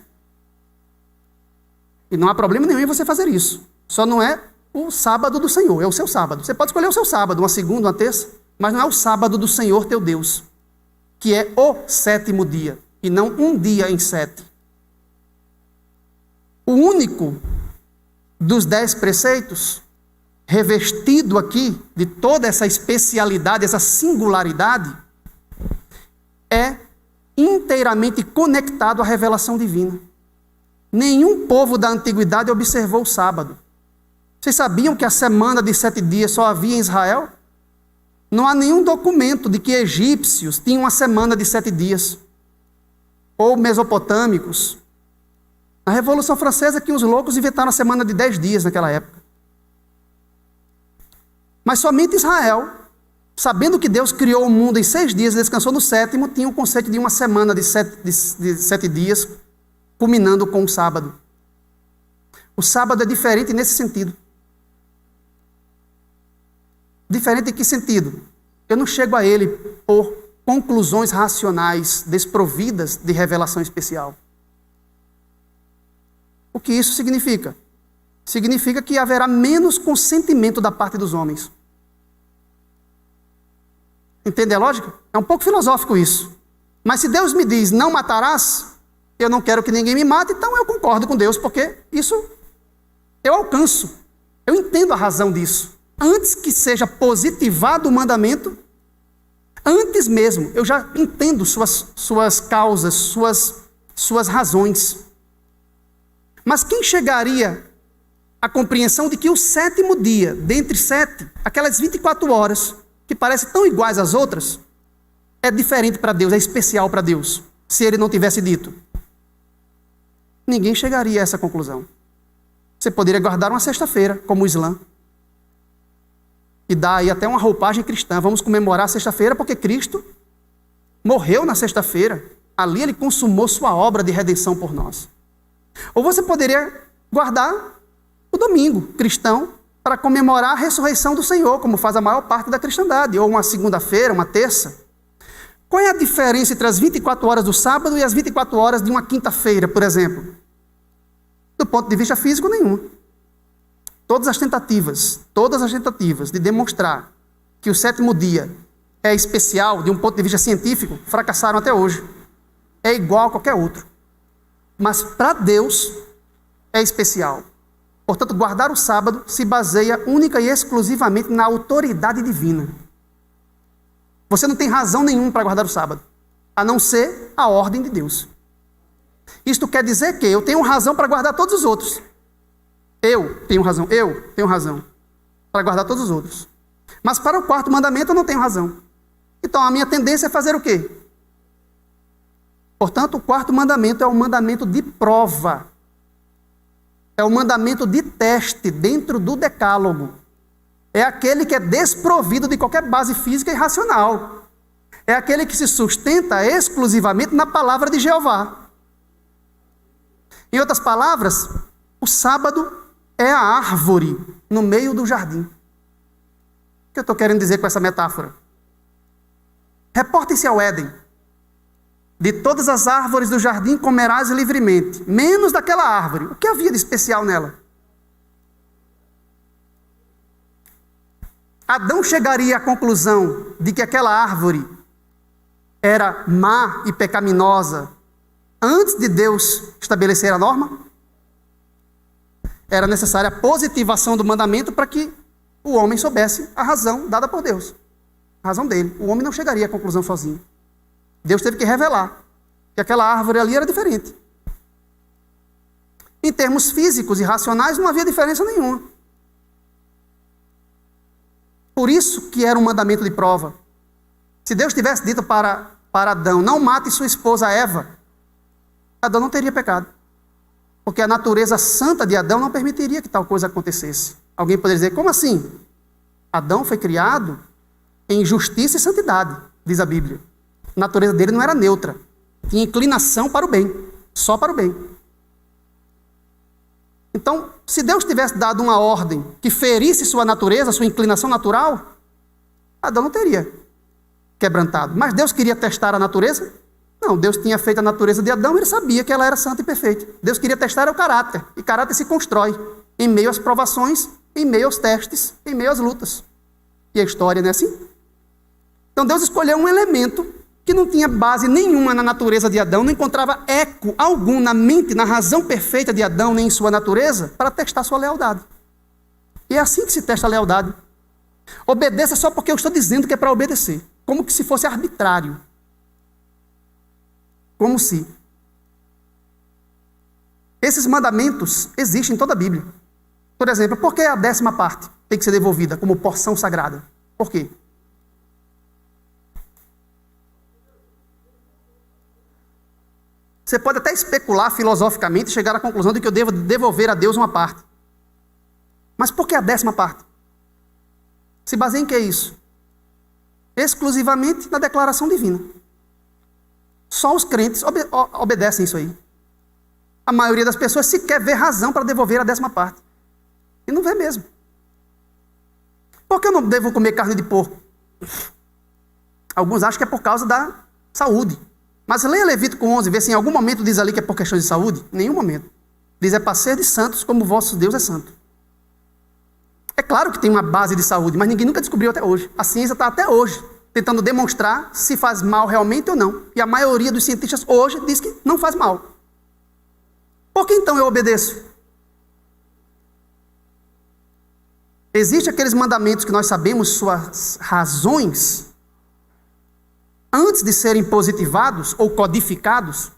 E não há problema nenhum em você fazer isso. Só não é o sábado do Senhor, é o seu sábado. Você pode escolher o seu sábado, uma segunda, uma terça, mas não é o sábado do Senhor teu Deus, que é o 7º dia, e não um dia em 7. O único dos 10 preceitos, revestido aqui de toda essa especialidade, essa singularidade, é inteiramente conectado à revelação divina. Nenhum povo da antiguidade observou o sábado. Vocês sabiam que a semana de 7 dias só havia em Israel? Não há nenhum documento de que egípcios tinham uma semana de 7 dias. Ou mesopotâmicos. Na Revolução Francesa, que os loucos inventaram a semana de 10 dias naquela época. Mas somente Israel, sabendo que Deus criou o mundo em 6 dias e descansou no 7º, tinha o conceito de uma semana de 7 dias, culminando com o sábado. O sábado é diferente nesse sentido. Diferente em que sentido? Eu não chego a ele por conclusões racionais desprovidas de revelação especial. O que isso significa? Significa que haverá menos consentimento da parte dos homens. Entende a lógica? É um pouco filosófico isso. Mas se Deus me diz, não matarás, eu não quero que ninguém me mate, então eu concordo com Deus, porque isso eu alcanço. Eu entendo a razão disso. Antes que seja positivado o mandamento, antes mesmo, eu já entendo suas causas, suas razões. Mas quem chegaria à compreensão de que o 7º dia, dentre 7, aquelas 24 horas, que parecem tão iguais às outras, é diferente para Deus, é especial para Deus, se ele não tivesse dito? Ninguém chegaria a essa conclusão. Você poderia guardar uma sexta-feira, como o Islã, e dar aí até uma roupagem cristã. Vamos comemorar a sexta-feira porque Cristo morreu na sexta-feira. Ali ele consumou sua obra de redenção por nós. Ou você poderia guardar o domingo cristão para comemorar a ressurreição do Senhor, como faz a maior parte da cristandade, ou uma segunda-feira, uma terça. Qual é a diferença entre as 24 horas do sábado e as 24 horas de uma quinta-feira, por exemplo? Do ponto de vista físico, nenhum. Todas as tentativas de demonstrar que o 7º dia é especial, de um ponto de vista científico, fracassaram até hoje. É igual a qualquer outro. Mas para Deus é especial. Portanto, guardar o sábado se baseia única e exclusivamente na autoridade divina. Você não tem razão nenhuma para guardar o sábado, a não ser a ordem de Deus. Isto quer dizer que eu tenho razão para guardar todos os outros. Eu tenho razão para guardar todos os outros. Mas para o 4º mandamento eu não tenho razão. Então a minha tendência é fazer o quê? Portanto, o 4º mandamento é um mandamento de prova. É um mandamento de teste dentro do decálogo. É aquele que é desprovido de qualquer base física e racional. é aquele que se sustenta exclusivamente na palavra de Jeová. Em outras palavras, o sábado é a árvore no meio do jardim. O que eu estou querendo dizer com essa metáfora? Reportem-se ao Éden. De todas as árvores do jardim comerás livremente, menos daquela árvore. O que havia de especial nela? Adão chegaria à conclusão de que aquela árvore era má e pecaminosa antes de Deus estabelecer a norma? Era necessária a positivação do mandamento para que o homem soubesse a razão dada por Deus. A razão dele. O homem não chegaria à conclusão sozinho. Deus teve que revelar que aquela árvore ali era diferente. Em termos físicos e racionais, não havia diferença nenhuma. Por isso que era um mandamento de prova. Se Deus tivesse dito para Adão, não mate sua esposa Eva, Adão não teria pecado. Porque a natureza santa de Adão não permitiria que tal coisa acontecesse. Alguém poderia dizer, como assim? Adão foi criado em justiça e santidade, diz a Bíblia. A natureza dele não era neutra. Tinha inclinação para o bem. Só para o bem. Então, se Deus tivesse dado uma ordem que ferisse sua natureza, sua inclinação natural, Adão não teria quebrantado. Mas Deus queria testar a natureza? Não, Deus tinha feito a natureza de Adão e ele sabia que ela era santa e perfeita. Deus queria testar o caráter. E caráter se constrói em meio às provações, em meio aos testes, em meio às lutas. E a história não é assim? Então Deus escolheu um elemento que não tinha base nenhuma na natureza de Adão, não encontrava eco algum na mente, na razão perfeita de Adão, nem em sua natureza, para testar sua lealdade. E é assim que se testa a lealdade. Obedeça só porque eu estou dizendo que é para obedecer. Como que se fosse arbitrário. Como se. Esses mandamentos existem em toda a Bíblia. Por exemplo, por que a 10ª parte tem que ser devolvida como porção sagrada? Por quê? Você pode até especular filosoficamente e chegar à conclusão de que eu devo devolver a Deus uma parte. Mas por que a 10ª parte? Se baseia em que isso? Exclusivamente na declaração divina. Só os crentes obedecem isso aí. A maioria das pessoas sequer vê razão para devolver a 10ª parte. E não vê mesmo. Por que eu não devo comer carne de porco? Alguns acham que é por causa da saúde. Mas leia Levítico 11, vê se em algum momento diz ali que é por questão de saúde. Em nenhum momento. Diz, é para ser de santos como o vosso Deus é santo. É claro que tem uma base de saúde, mas ninguém nunca descobriu até hoje. A ciência está até hoje tentando demonstrar se faz mal realmente ou não. E a maioria dos cientistas hoje diz que não faz mal. Por que então eu obedeço? Existem aqueles mandamentos que nós sabemos suas razões antes de serem positivados ou codificados,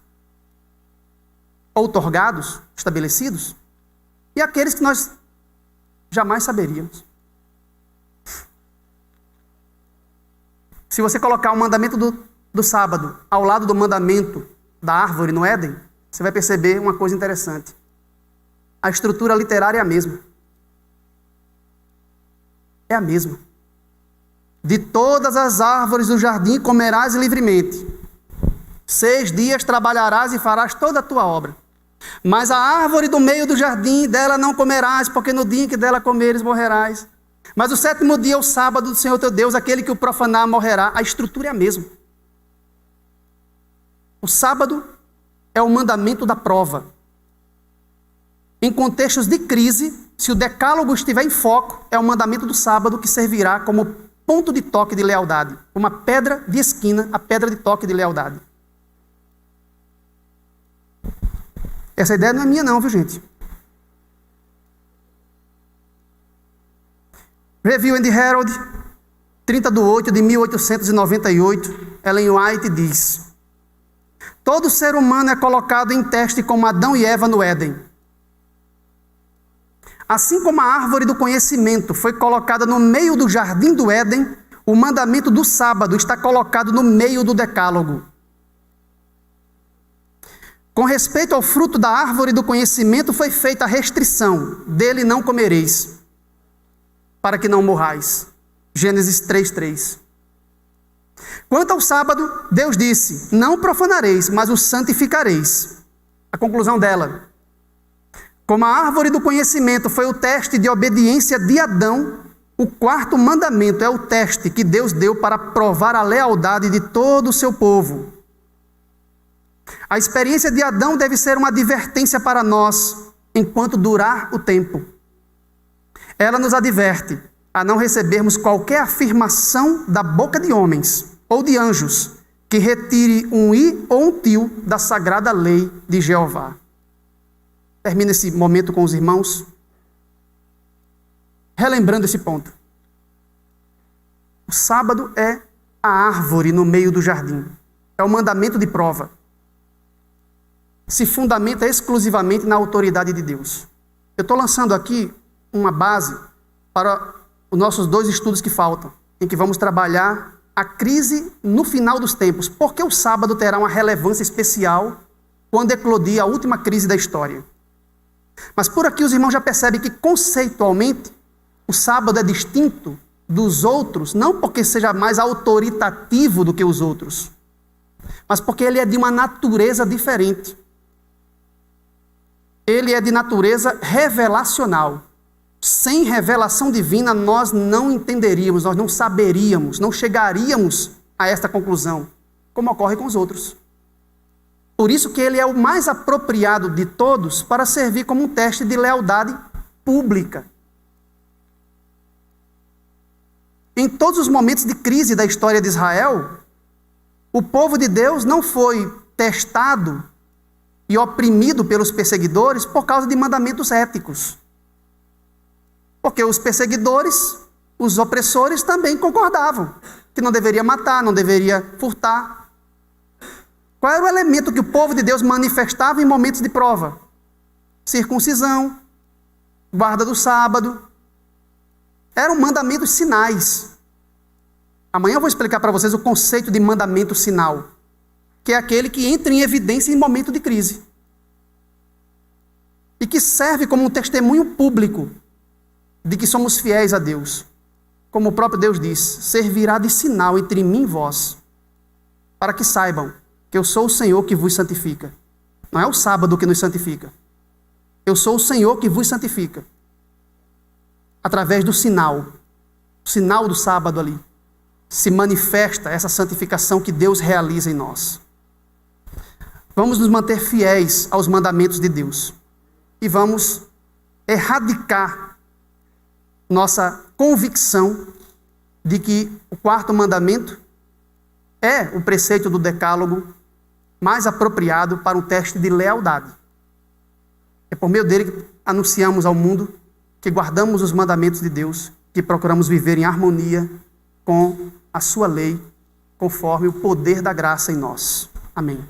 outorgados, estabelecidos, e aqueles que nós jamais saberíamos. Se você colocar o mandamento do sábado ao lado do mandamento da árvore no Éden, você vai perceber uma coisa interessante. A estrutura literária é a mesma. É a mesma. De todas as árvores do jardim comerás livremente. 6 dias trabalharás e farás toda a tua obra. Mas a árvore do meio do jardim, dela não comerás, porque no dia em que dela comeres morrerás. Mas o 7º dia é o sábado do Senhor teu Deus, aquele que o profanar morrerá. A estrutura é a mesma. O sábado é o mandamento da prova. Em contextos de crise, se o decálogo estiver em foco, é o mandamento do sábado que servirá como ponto de toque de lealdade. Uma pedra de esquina, a pedra de toque de lealdade. Essa ideia não é minha não, viu gente? Review and Herald, 30/8 de 1898, Ellen White diz: todo ser humano é colocado em teste como Adão e Eva no Éden. Assim como a árvore do conhecimento foi colocada no meio do jardim do Éden, o mandamento do sábado está colocado no meio do decálogo. Com respeito ao fruto da árvore do conhecimento foi feita a restrição, dele não comereis, para que não morrais. Gênesis 3:3. Quanto ao sábado, Deus disse: não profanareis, mas o santificareis. A conclusão dela: como a árvore do conhecimento foi o teste de obediência de Adão, o quarto mandamento é o teste que Deus deu para provar a lealdade de todo o seu povo. A experiência de Adão deve ser uma advertência para nós, enquanto durar o tempo. Ela nos adverte a não recebermos qualquer afirmação da boca de homens ou de anjos que retire um i ou um tio da sagrada lei de Jeová. Termina esse momento com os irmãos relembrando esse ponto. O sábado é a árvore no meio do jardim. É o mandamento de prova. Se fundamenta exclusivamente na autoridade de Deus. Eu estou lançando aqui uma base para os nossos 2 estudos que faltam, em que vamos trabalhar a crise no final dos tempos. Porque o sábado terá uma relevância especial quando eclodir a última crise da história. Mas por aqui os irmãos já percebem que conceitualmente o sábado é distinto dos outros, não porque seja mais autoritativo do que os outros, mas porque ele é de uma natureza diferente. Ele é de natureza revelacional. Sem revelação divina, nós não entenderíamos, nós não saberíamos, não chegaríamos a esta conclusão, como ocorre com os outros. Por isso que ele é o mais apropriado de todos para servir como um teste de lealdade pública. Em todos os momentos de crise da história de Israel, o povo de Deus não foi testado e oprimido pelos perseguidores por causa de mandamentos éticos. Porque os perseguidores, os opressores também concordavam que não deveria matar, não deveria furtar. Qual era o elemento que o povo de Deus manifestava em momentos de prova? Circuncisão, guarda do sábado. Eram mandamentos sinais. Amanhã eu vou explicar para vocês o conceito de mandamento sinal, que é aquele que entra em evidência em momento de crise e que serve como um testemunho público de que somos fiéis a Deus. Como o próprio Deus diz: servirá de sinal entre mim e vós, para que saibam que eu sou o Senhor que vos santifica. Não é o sábado que nos santifica. Eu sou o Senhor que vos santifica. Através do sinal. O sinal do sábado ali. Se manifesta essa santificação que Deus realiza em nós. Vamos nos manter fiéis aos mandamentos de Deus. E vamos erradicar nossa convicção de que o quarto mandamento é o preceito do decálogo mais apropriado para um teste de lealdade. É por meio dele que anunciamos ao mundo que guardamos os mandamentos de Deus, que procuramos viver em harmonia com a sua lei, conforme o poder da graça em nós. Amém.